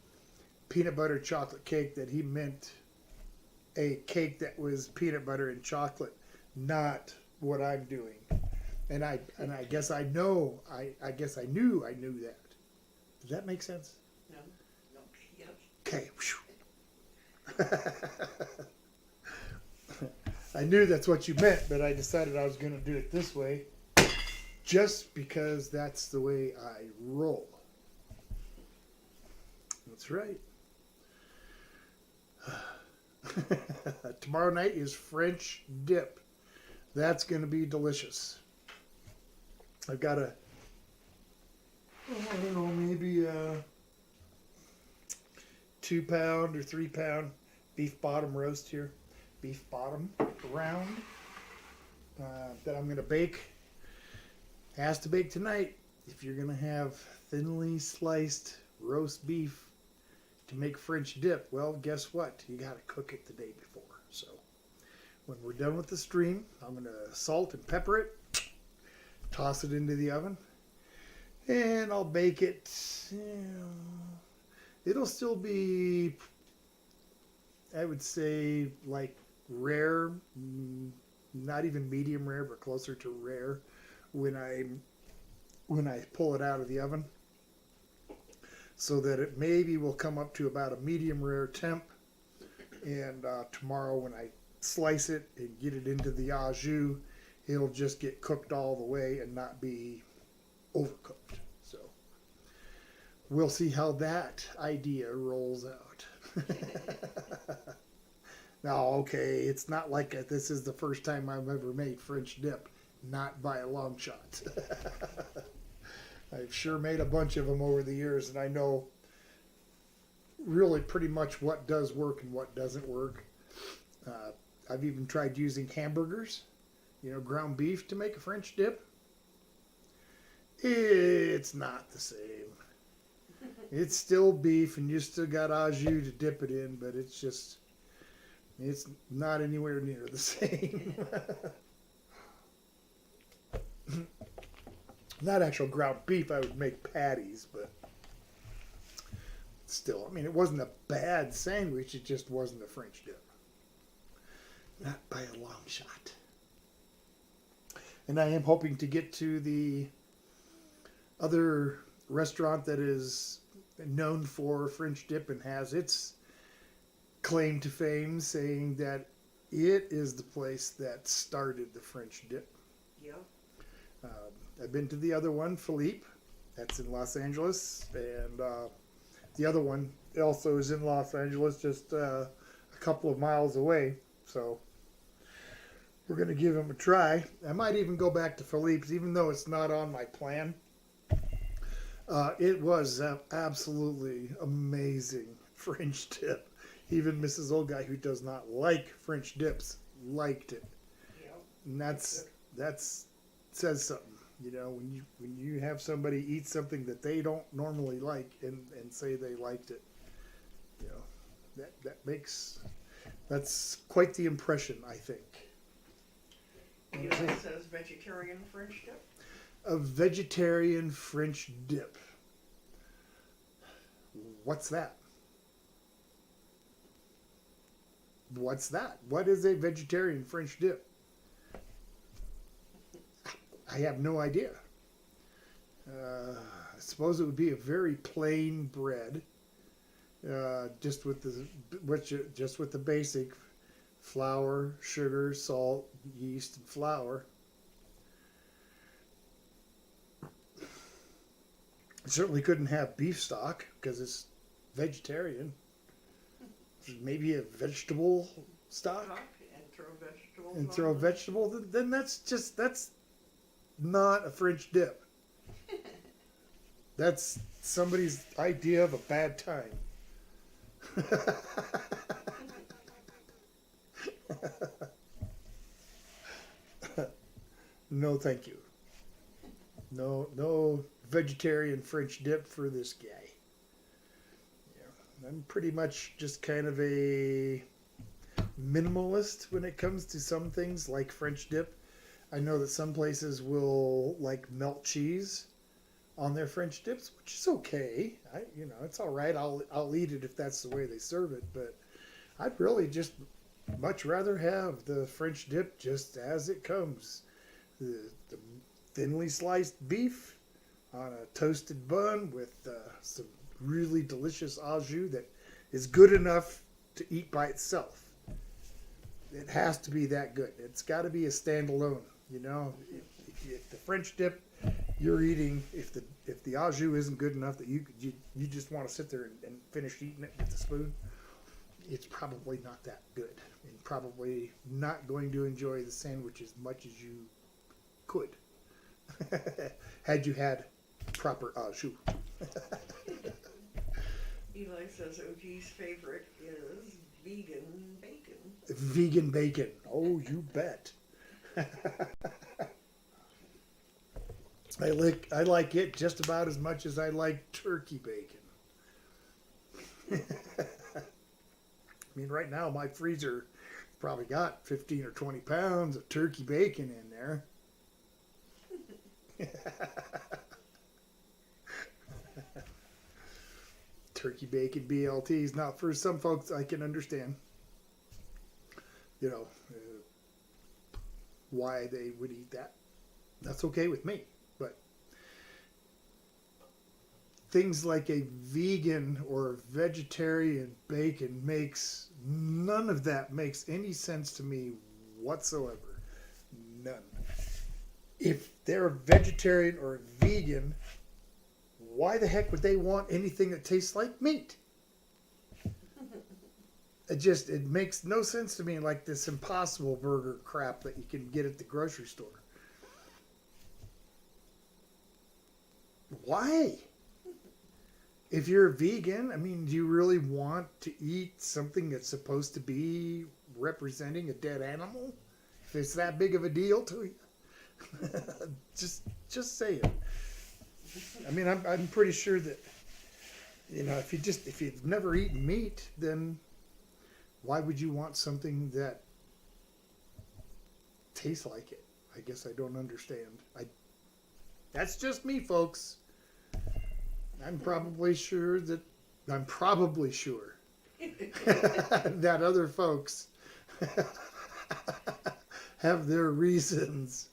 peanut butter chocolate cake that he meant a cake that was peanut butter and chocolate, not what I'm doing. And I guess I know I guess I knew that. Does that make sense? No, no, yes. Okay. I knew that's what you meant, but I decided I was going to do it this way just because that's the way I roll. That's right. Tomorrow night is French dip. That's going to be delicious. I've got I don't know, maybe a 2 pound or 3 pound beef bottom roast here. Beef bottom round that I'm going to bake. Has to bake tonight. If you're going to have thinly sliced roast beef to make French dip, well, guess what? You got to cook it the day before. So when we're done with the stream, I'm going to salt and pepper it, toss it into the oven, and I'll bake it. It'll still be, I would say, like rare, not even medium rare, but closer to rare when I pull it out of the oven, so that it maybe will come up to about a medium rare temp. And tomorrow when I slice it and get it into the au jus, it'll just get cooked all the way and not be overcooked. So we'll see how that idea rolls out. Now, okay, it's not like this is the first time I've ever made French dip. Not by a long shot. I've sure made a bunch of them over the years, and I know really pretty much what does work and what doesn't work. I've even tried using hamburgers, ground beef to make a French dip. It's not the same. It's still beef, and you still got au jus to dip it in, but it's not anywhere near the same. Not actual ground beef. I would make patties, but still, it wasn't a bad sandwich. It just wasn't a French dip. Not by a long shot. And I am hoping to get to the other restaurant that is known for French dip and has its claim to fame, saying that it is the place that started the French dip. Yep. I've been to the other one, Philippe. That's in Los Angeles. And the other one also is in Los Angeles, just a couple of miles away. So we're going to give them a try. I might even go back to Philippe's, even though it's not on my plan. It was absolutely amazing French dip. Even Mrs. Old Guy, who does not like French dips, liked it. Yep. And that's says something. When you have somebody eat something that they don't normally like and say they liked it, that's quite the impression, I think. It says vegetarian French dip. A vegetarian French dip. What's that? What's that? What is a vegetarian French dip? I have no idea. I suppose it would be a very plain bread, just with the basic flour, sugar, salt, yeast, and flour. It certainly couldn't have beef stock because it's vegetarian. Maybe a vegetable stock And throw vegetables. and throw vegetables. Then that's not a French dip. That's somebody's idea of a bad time. No, thank you. No vegetarian French dip for this guy. Yeah, I'm pretty much just kind of a minimalist when it comes to some things like French dip. I know that some places will like melt cheese on their French dips, which is okay. It's all right. I'll eat it if that's the way they serve it. But I'd really just much rather have the French dip just as it comes. The thinly sliced beef on a toasted bun with some really delicious au jus that is good enough to eat by itself. It has to be that good. It's got to be a standalone. If the French dip you're eating, if the au jus isn't good enough that you just want to sit there and finish eating it with a spoon, it's probably not that good, and probably not going to enjoy the sandwich as much as you could had you had proper au jus. Eli says OG's favorite is vegan bacon. Vegan bacon. Oh, you bet. I like it just about as much as I like turkey bacon. I mean, right now my freezer probably got 15 or 20 pounds of turkey bacon in there. Turkey bacon BLTs. Now, for some folks, I can understand, why they would eat that. That's okay with me. But things like a vegan or vegetarian bacon none of that makes any sense to me whatsoever. None. If they're a vegetarian or a vegan, why the heck would they want anything that tastes like meat? It makes no sense to me, like this Impossible Burger crap that you can get at the grocery store. Why? If you're a vegan, I mean, do you really want to eat something that's supposed to be representing a dead animal? If it's that big of a deal to you? Just say it. I mean, I'm pretty sure that, if you've never eaten meat, then why would you want something that tastes like it? I guess I don't understand. That's just me, folks. I'm probably sure that other folks have their reasons.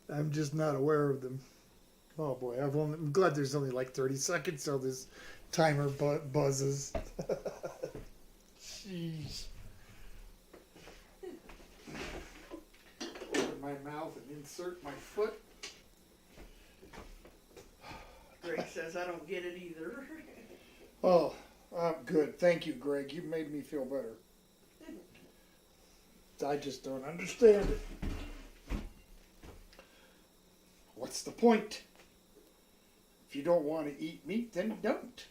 I'm just not aware of them. Oh boy, I'm glad there's only like 30 seconds so this timer buzzes. Jeez. Open my mouth and insert my foot. Greg says I don't get it either. Oh, good. Thank you, Greg. You made me feel better. I just don't understand it. What's the point? If you don't want to eat meat, then don't.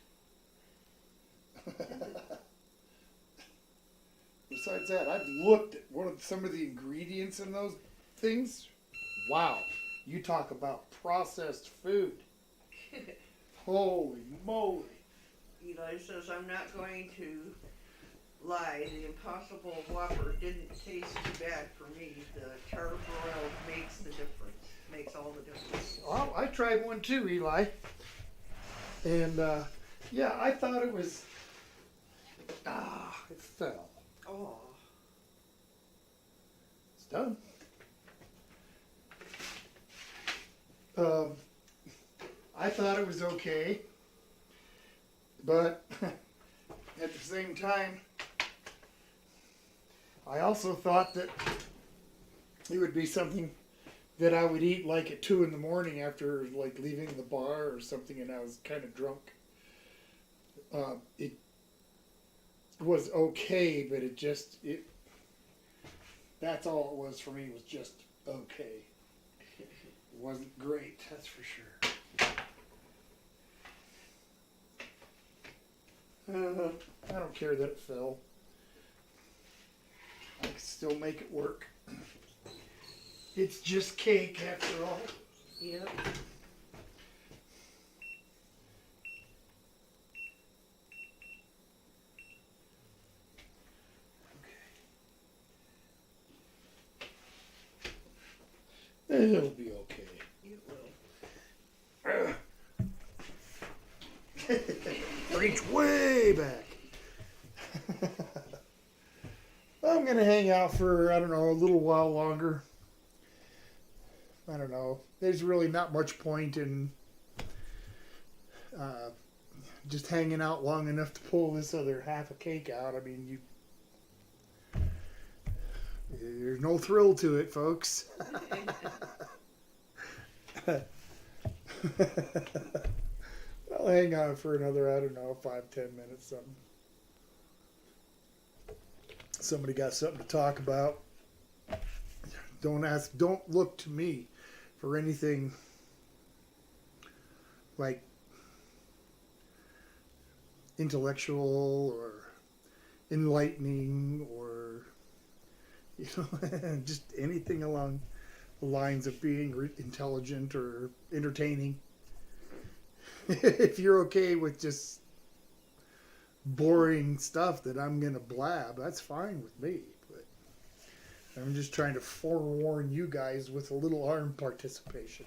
Besides that, I've looked at some of the ingredients in those things. Wow. You talk about processed food. Holy moly. Eli says I'm not going to lie. The Impossible Whopper didn't taste too bad for me. The charbroiled makes the difference. Makes all the difference. Well, I tried one too, Eli. And, yeah, I thought it was... it fell. Oh. It's done. I thought it was okay. But, at the same time, I also thought that it would be something that I would eat like at 2 a.m. after like leaving the bar or something, and I was kind of drunk. It was okay, but that's all it was for me, was just okay. It wasn't great, that's for sure. I don't care that it fell. I still make it work. It's just cake after all. Yep. It'll be okay. It will. Reach way back. I'm gonna hang out for, I don't know, a little while longer. I don't know. There's really not much point in just hanging out long enough to pull this other half a cake out. I mean, there's no thrill to it, folks. I'll hang on for another, I don't know, 5-10 minutes, something. Somebody got something to talk about. Don't look to me for anything like intellectual or enlightening or, you know, just anything along the lines of being intelligent or entertaining. If you're okay with just boring stuff that I'm going to blab, that's fine with me. But I'm just trying to forewarn you guys with a little arm participation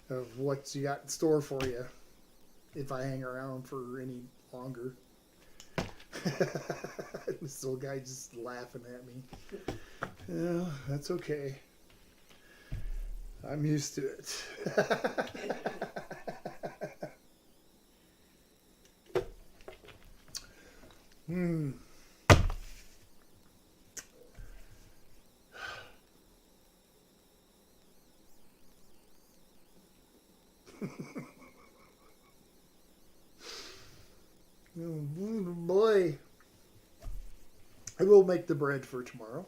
of what's you got in store for you if I hang around for any longer. This little guy just laughing at me. Yeah, that's okay. I'm used to it. Hmm. Oh boy. I will make the bread for tomorrow.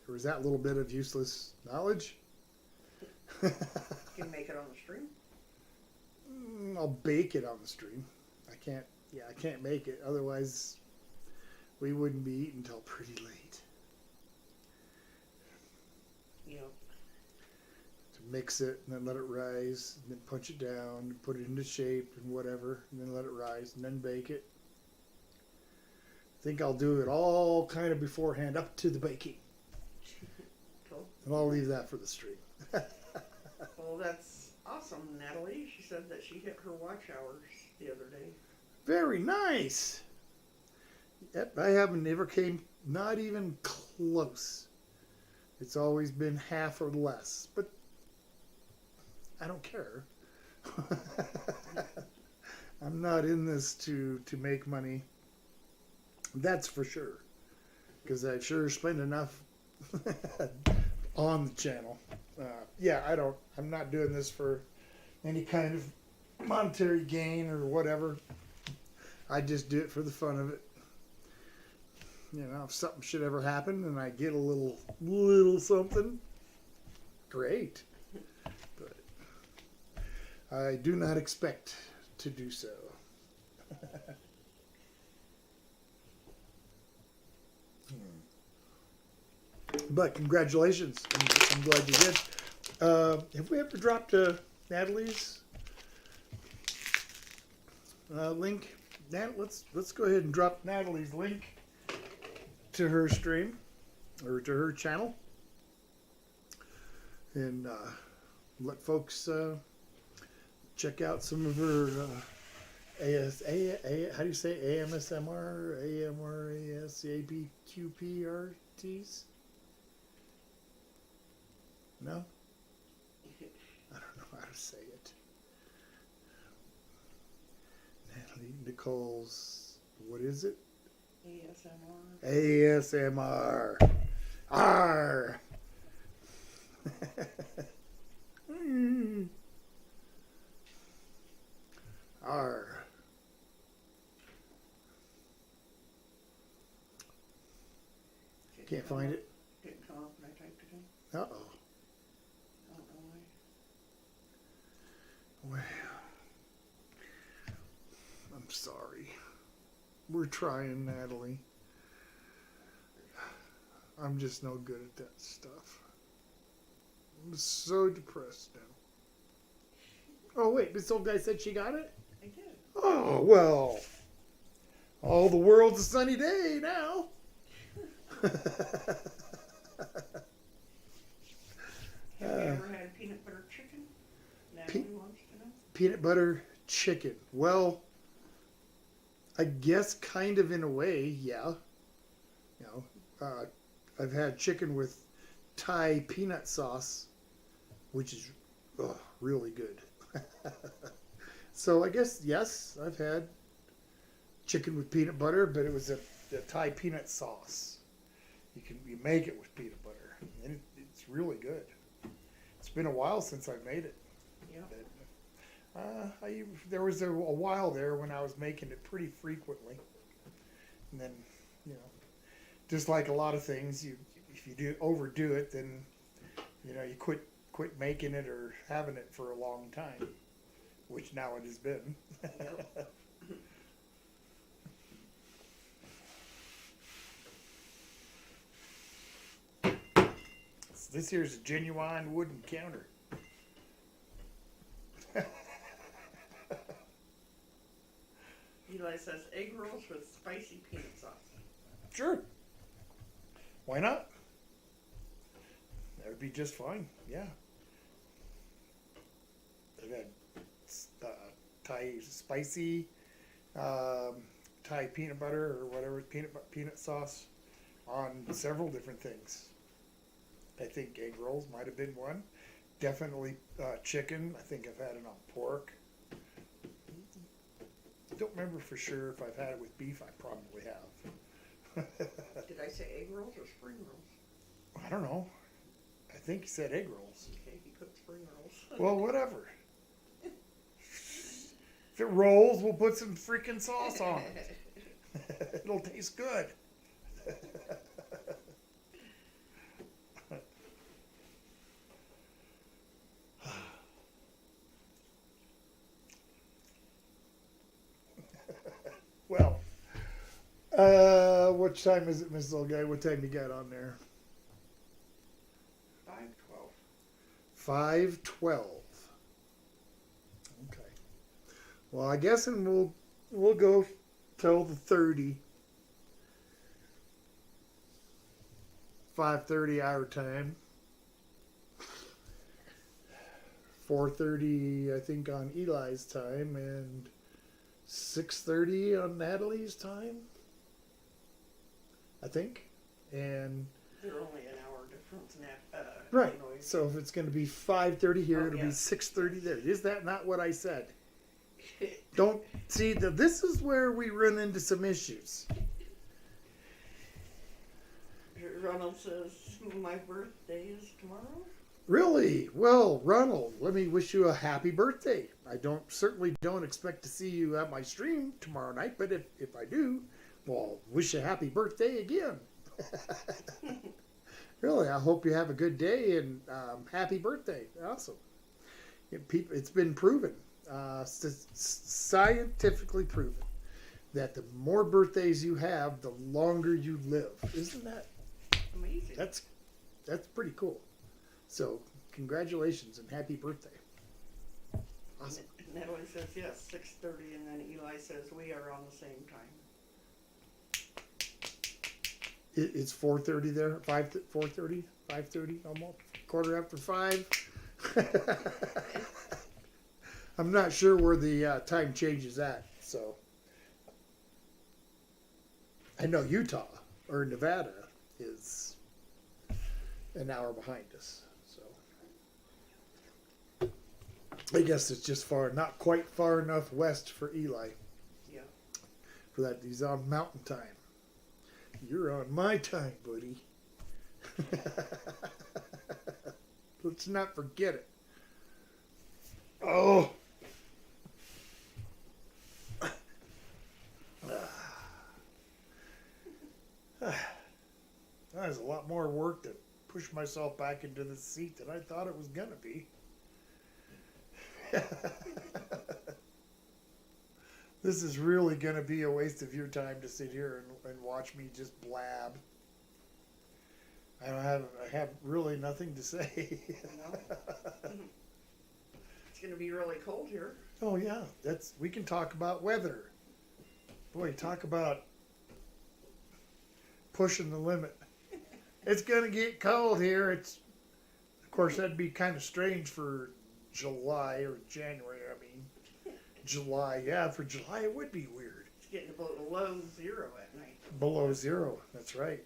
There was that little bit of useless knowledge. Can you make it on the stream? I'll bake it on the stream. I can't make it. Otherwise, we wouldn't be eating until pretty late. Yep. To mix it and then let it rise, and then punch it down, put it into shape and whatever, and then let it rise, and then bake it. I think I'll do it all kind of beforehand up to the baking. Cool. And I'll leave that for the stream. Well, that's awesome, Natalie. She said that she hit her watch hours the other day. Very nice. Yep, I haven't ever came, not even close. It's always been half or less, but I don't care. I'm not in this to make money. That's for sure. Because I sure spend enough on the channel. I'm not doing this for any kind of monetary gain or whatever. I just do it for the fun of it. You know, if something should ever happen and I get a little something, great. But I do not expect to do so. But congratulations. I'm glad you did. Have we ever dropped Natalie's link? Let's go ahead and drop Natalie's link to her stream or to her channel, and let folks check out some of her how do you say AMSMR, AMRAS, APQPRTs? No? I don't know how to say it. Natalie Nicole's, what is it? ASMR. ASMR. R. R. Can't find it. Didn't come up when I typed it in. Uh-oh. I don't know why. Well, I'm sorry. We're trying, Natalie. I'm just no good at that stuff. I'm so depressed now. Oh, wait, this old guy said she got it? I did. Oh, well. All the world's a sunny day now. Have you ever had peanut butter chicken? Natalie wants to know. Peanut butter chicken. Well, I guess kind of in a way, yeah. You know, I've had chicken with Thai peanut sauce, which is really good. So I guess, yes, I've had chicken with peanut butter, but it was a Thai peanut sauce. You make it with peanut butter, and it's really good. It's been a while since I made it. Yeah. There was a while there when I was making it pretty frequently, and then, you know, just like a lot of things, if you overdo it, then you know you quit making it or having it for a long time, which now it has been. Yep. This here's a genuine wooden counter. Eli says egg rolls with spicy peanut sauce. Sure. Why not? That would be just fine. Yeah. I've had Thai spicy, Thai peanut butter or whatever peanut sauce on several different things. I think egg rolls might have been one. Definitely chicken. I think I've had it on pork. Don't remember for sure if I've had it with beef. I probably have. Did I say egg rolls or spring rolls? I don't know. I think he said egg rolls. Okay, he put spring rolls. Well, whatever. If it rolls, we'll put some freaking sauce on it. It'll taste good. Well, what time is it, Mrs. Old Guy? What time you got on there? 5:12. 5:12. Okay. Well, I guess we'll go till the 30. 5:30 our time. 4:30, I think, on Eli's time, and 6:30 on Natalie's time, I think. And They're only an hour difference in right. Illinois. So if it's going to be 5:30 here, Oh, it'll yeah. be 6:30 there. Is that not what I said? Don't see that. This is where we run into some issues. Ronald says my birthday is tomorrow. Really? Well, Ronald, let me wish you a happy birthday. I certainly don't expect to see you at my stream tomorrow night, but if I do, well, wish you a happy birthday again. Really, I hope you have a good day and happy birthday. Awesome. It's been proven, scientifically proven, that the more birthdays you have, the longer you live. Isn't that? Amazing. That's pretty cool. So, congratulations and happy birthday. Awesome. Natalie says yes, 6:30, and then Eli says we are on the same time. It's 4:30 there. 4:30, 5:30, almost quarter after 5. I'm not sure where the time change is at. So, I know Utah or Nevada is an hour behind us. So I guess it's just not quite far enough west for Eli. Yeah. For that, he's on mountain time. You're on my time, buddy. Let's not forget it. Oh. That was a lot more work to push myself back into the seat than I thought it was going to be. This is really going to be a waste of your time to sit here and watch me just blab. I have really nothing to say. No. It's gonna be really cold here. Oh yeah, we can talk about weather. Boy, talk about pushing the limit. It's gonna get cold here. Of course, that'd be kind of strange for July or January. I mean, July. Yeah, for July it would be weird. It's getting below 0 at night. Below 0. That's right.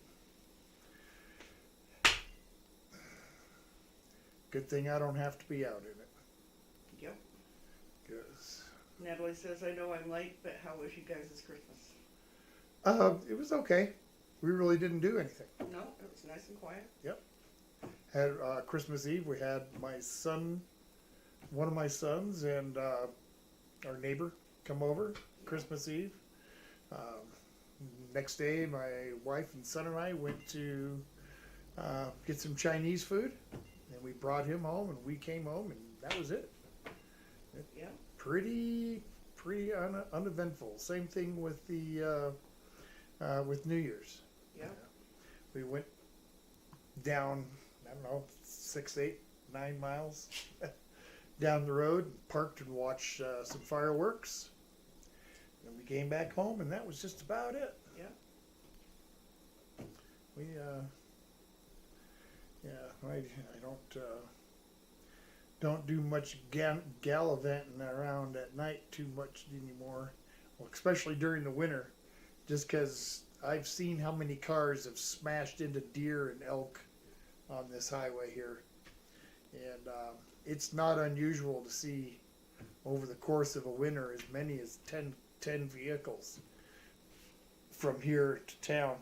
Good thing I don't have to be out in it. Yep. 'Cause, Natalie says, I know I'm late, but how was you guys' Christmas? it was okay. We really didn't do anything. No, it was nice and quiet. Had Christmas Eve. We had my son, one of my sons, and our neighbor come over Christmas Eve. Next day, my wife and son and I went to get some Chinese food, and we brought him home, and we came home, and that was it. Yeah. Pretty uneventful. Same thing with the with New Year's. Yeah. We went down, I don't know, 6, 8, 9 miles down the road, parked and watched some fireworks. Then we came back home, and that was just about it. Yeah. We, I don't do much gallivanting around at night too much anymore, well, especially during the winter, just because I've seen how many cars have smashed into deer and elk on this highway here. And it's not unusual to see over the course of a winter as many as 10 vehicles from here to town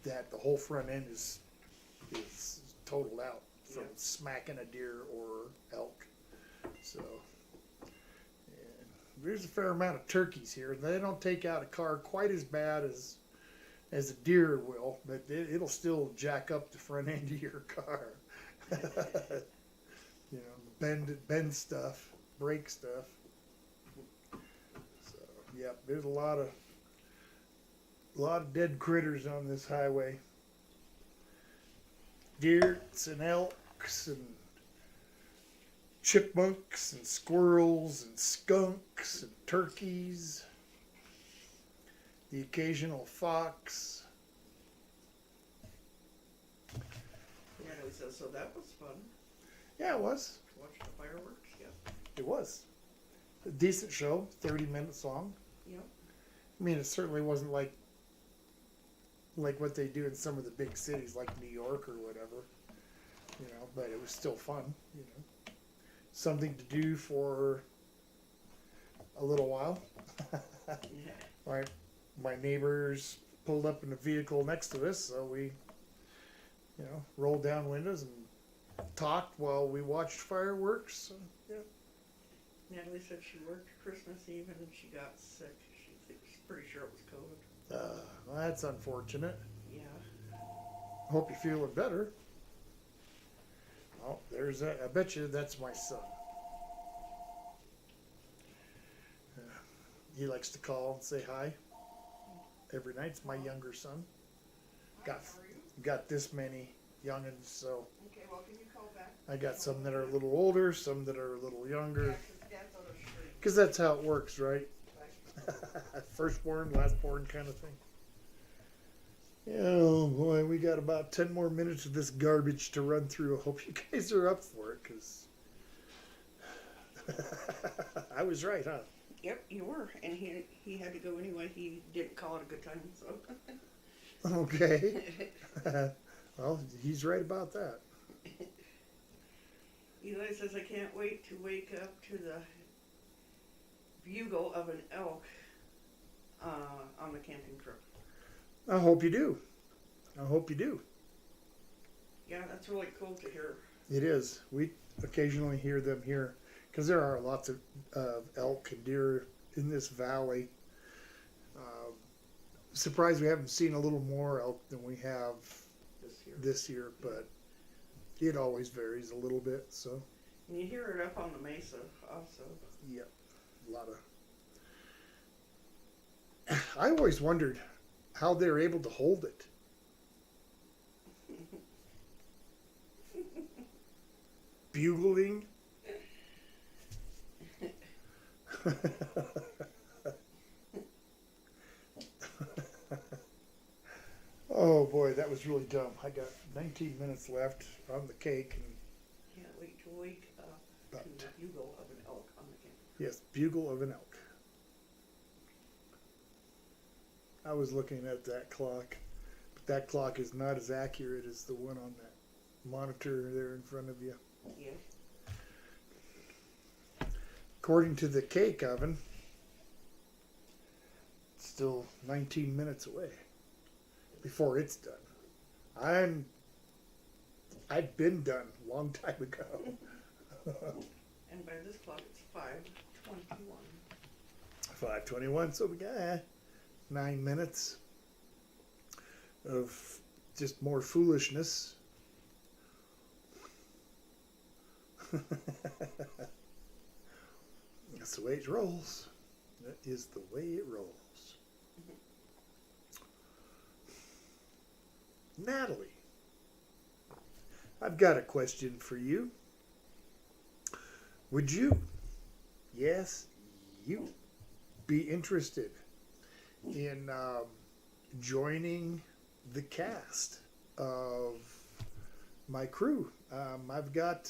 that the whole front end is totaled out from smacking a deer or elk. So there's a fair amount of turkeys here. They don't take out a car quite as bad as a deer will, but it'll still jack up the front end of your car. You know, bend stuff, break stuff. So yeah, there's a lot of dead critters on this highway. Deers and elks and chipmunks and squirrels and skunks and turkeys. The occasional fox. Natalie says, so that was fun. Yeah, it was. To watch the fireworks. Yeah. It was. A decent show, 30 minutes long. Yeah. I mean, it certainly wasn't like what they do in some of the big cities like New York or whatever, you know, but it was still fun, you know. Something to do for a little while. Yeah. My neighbors pulled up in a vehicle next to us, so we, you know, rolled down windows and talked while we watched fireworks. So, yeah. Natalie said she worked Christmas Eve and she got sick. She's pretty sure it was COVID. Well, that's unfortunate. Yeah. Hope you're feeling better. Oh, there's I bet you that's my son. He likes to call and say hi every night. It's my younger son. Hi, how are you? Got this many youngins, so Okay, well, can you call back? I got some that are a little older, some that are a little younger. Yeah, 'cause Dad's on the street. Because that's how it works, right? Right. Firstborn, lastborn kind of thing. Yeah, oh boy, we got about 10 more minutes of this garbage to run through. I hope you guys are up for it, because I was right, huh? Yep, you were. And he had to go anyway. He didn't call it a good time, so. Okay. Well, he's right about that. Eli says, I can't wait to wake up to the bugle of an elk on the camping trip. I hope you do. I hope you do. Yeah, that's really cool to hear. It is. We occasionally hear them here because there are lots of elk and deer in this valley. Surprised we haven't seen a little more elk than we have this year, but it always varies a little bit. So And you hear it up on the mesa also. yeah, a lot of I always wondered how they're able to hold it. Bugling. Oh boy, that was really dumb. I got 19 minutes left on the cake, and Can't wait to wake up but, to the bugle of an elk on the camp. yes, bugle of an elk. I was looking at that clock, but that clock is not as accurate as the one on that monitor there in front of you. Yeah. According to the cake oven, it's still 19 minutes away before it's done. I've been done a long time ago. And by this clock, it's 5:21. 5:21, so we got 9 minutes of just more foolishness. That's the way it rolls. That is the way it rolls. Natalie, I've got a question for you. Would you, yes, you, be interested in joining the cast of my crew? I've got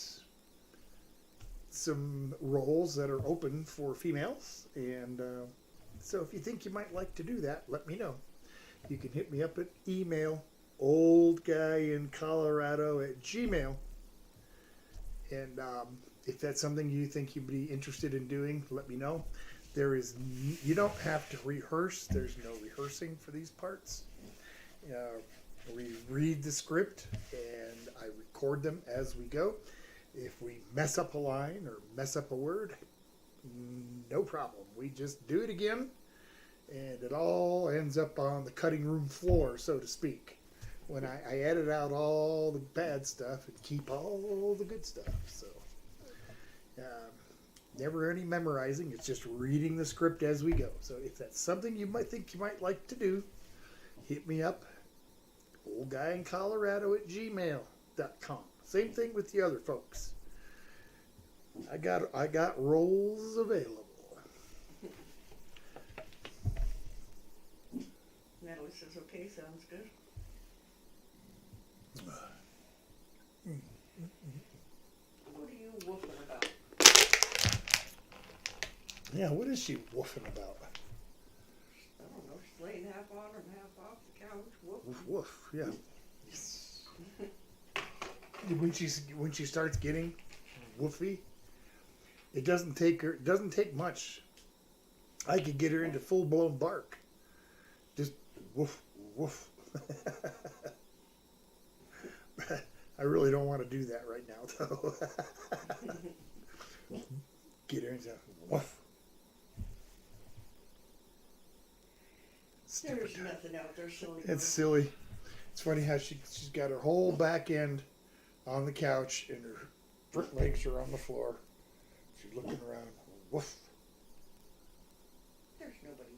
some roles that are open for females, and so if you think you might like to do that, let me know. You can hit me up at email, oldguyincolorado@gmail, and if that's something you think you'd be interested in doing, let me know. You don't have to rehearse. There's no rehearsing for these parts. We read the script and I record them as we go. If we mess up a line or mess up a word, no problem. We just do it again, and it all ends up on the cutting room floor, so to speak, when I edit out all the bad stuff and keep all the good stuff. So never any memorizing. It's just reading the script as we go. So if that's something you might think you might like to do, hit me up, oldguyincolorado@gmail.com. Same thing with the other folks. I got roles available. Natalie says, okay, sounds good. What are you woofing about? Yeah, what is she woofing about? I don't know, she's laying half on and half off the couch, Woof woofing. woof. Yeah. When she starts getting woofy, it doesn't take much. I could get her into full blown bark. Just woof woof. But I really don't want to do that right now, though. Get her into woof. There's nothing out there, silly. It's silly. It's funny how she's got her whole back end on the couch and her front legs are on the floor. She's looking around. Woof. There's nobody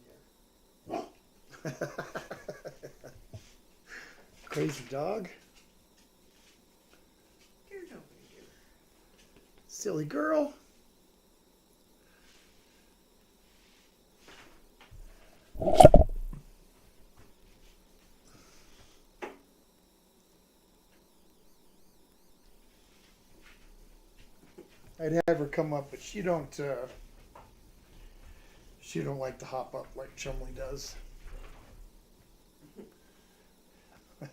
there. Crazy dog. There's nobody there. Silly girl. I'd have her come up, but she don't like to hop up like Chumley does. And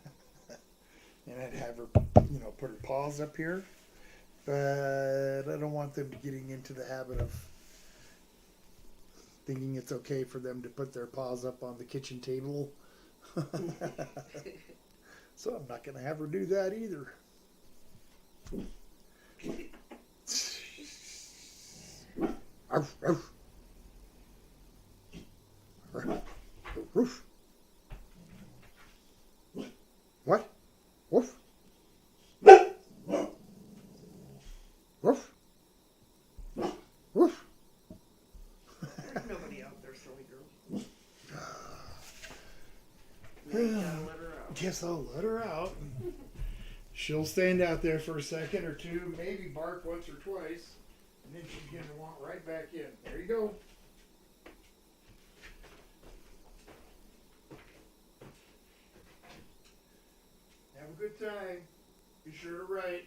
I'd have her, put her paws up here, but I don't want them getting into the habit of thinking it's okay for them to put their paws up on the kitchen table. So I'm not going to have her do that either. Arf, arf. Roof. What? Woof. Woof. Woof. There's nobody out there, silly girl. guess I'll let her out. She'll stand out there for a second or two, maybe bark once or twice, and then she's going to want right back in. There you go. Have a good time. Be sure to write.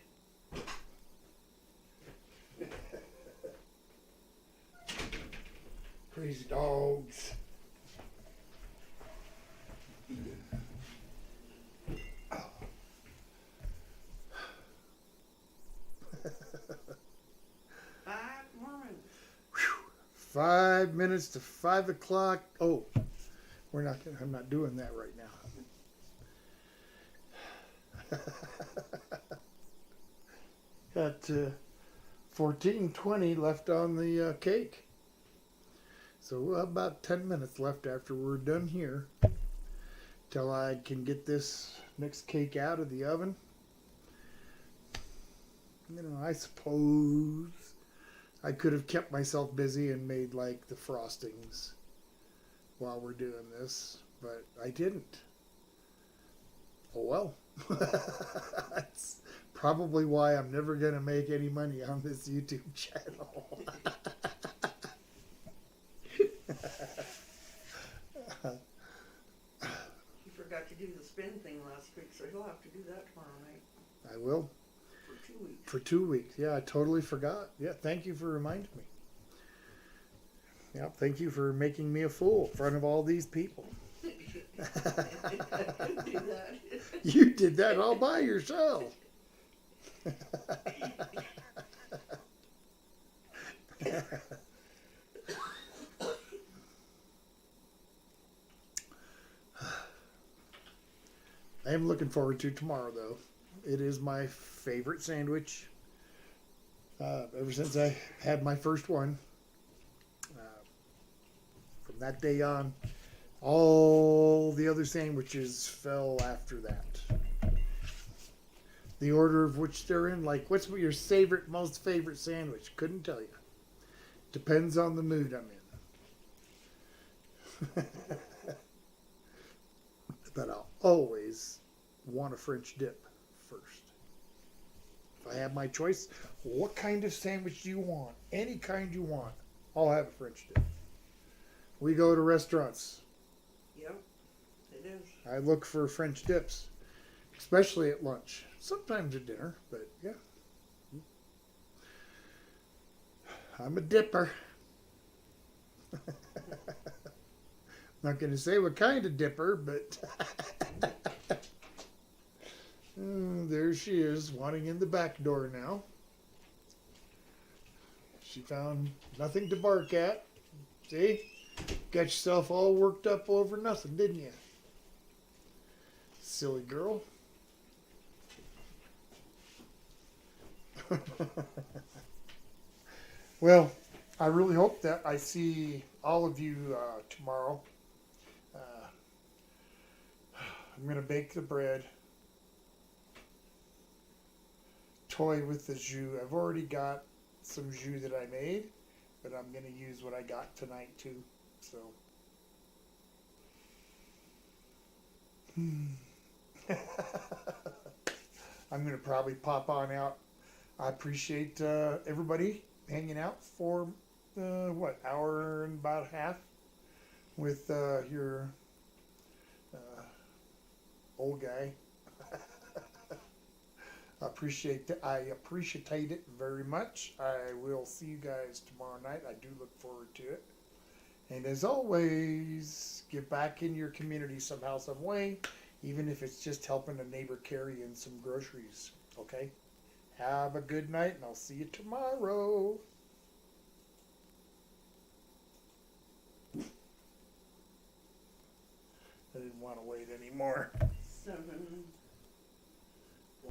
Crazy dogs. More minutes. 5 minutes to 5 o'clock. Oh, we're not. I'm not doing that right now. Got 14:20 left on the cake. So about 10 minutes left after we're done here, till I can get this next cake out of the oven. You know, I suppose I could have kept myself busy and made like the frostings while we're doing this, but I didn't. Oh well. That's probably why I'm never going to make any money on this YouTube channel. He forgot to do the spin thing last week, so he'll have to do that tomorrow night I will. for 2 weeks. For 2 weeks. Yeah, I totally forgot. Yeah, thank you for reminding me. Yeah, thank you for making me a fool in front of all these people. I couldn't do that. You did that all by yourself. I am looking forward to tomorrow, though. It is my favorite sandwich. Ever since I had my first one. From that day on, all the other sandwiches fell after that. The order of which they're in, like, what's your most favorite sandwich? Couldn't tell you. Depends on the mood I'm in. But I'll always want a French dip first. If I have my choice, what kind of sandwich do you want? Any kind you want. I'll have a French dip. We go to restaurants. Yep, it is. I look for French dips, especially at lunch. Sometimes at dinner, but yeah. I'm a dipper. Not going to say what kind of dipper, but there she is, wanting in the back door now. She found nothing to bark at. See? Got yourself all worked up over nothing, didn't you? Silly girl. Well, I really hope that I see all of you tomorrow. I'm going to bake the bread. Toy with the jus. I've already got some jus that I made, but I'm going to use what I got tonight too. So, I'm going to probably pop on out. I appreciate everybody hanging out for, hour and about a half with your old guy. I appreciate it very much. I will see you guys tomorrow night. I do look forward to it. And as always, give back in your community somehow, some way, even if it's just helping a neighbor carry in some groceries. Okay? Have a good night, and I'll see you tomorrow. I didn't want to wait anymore.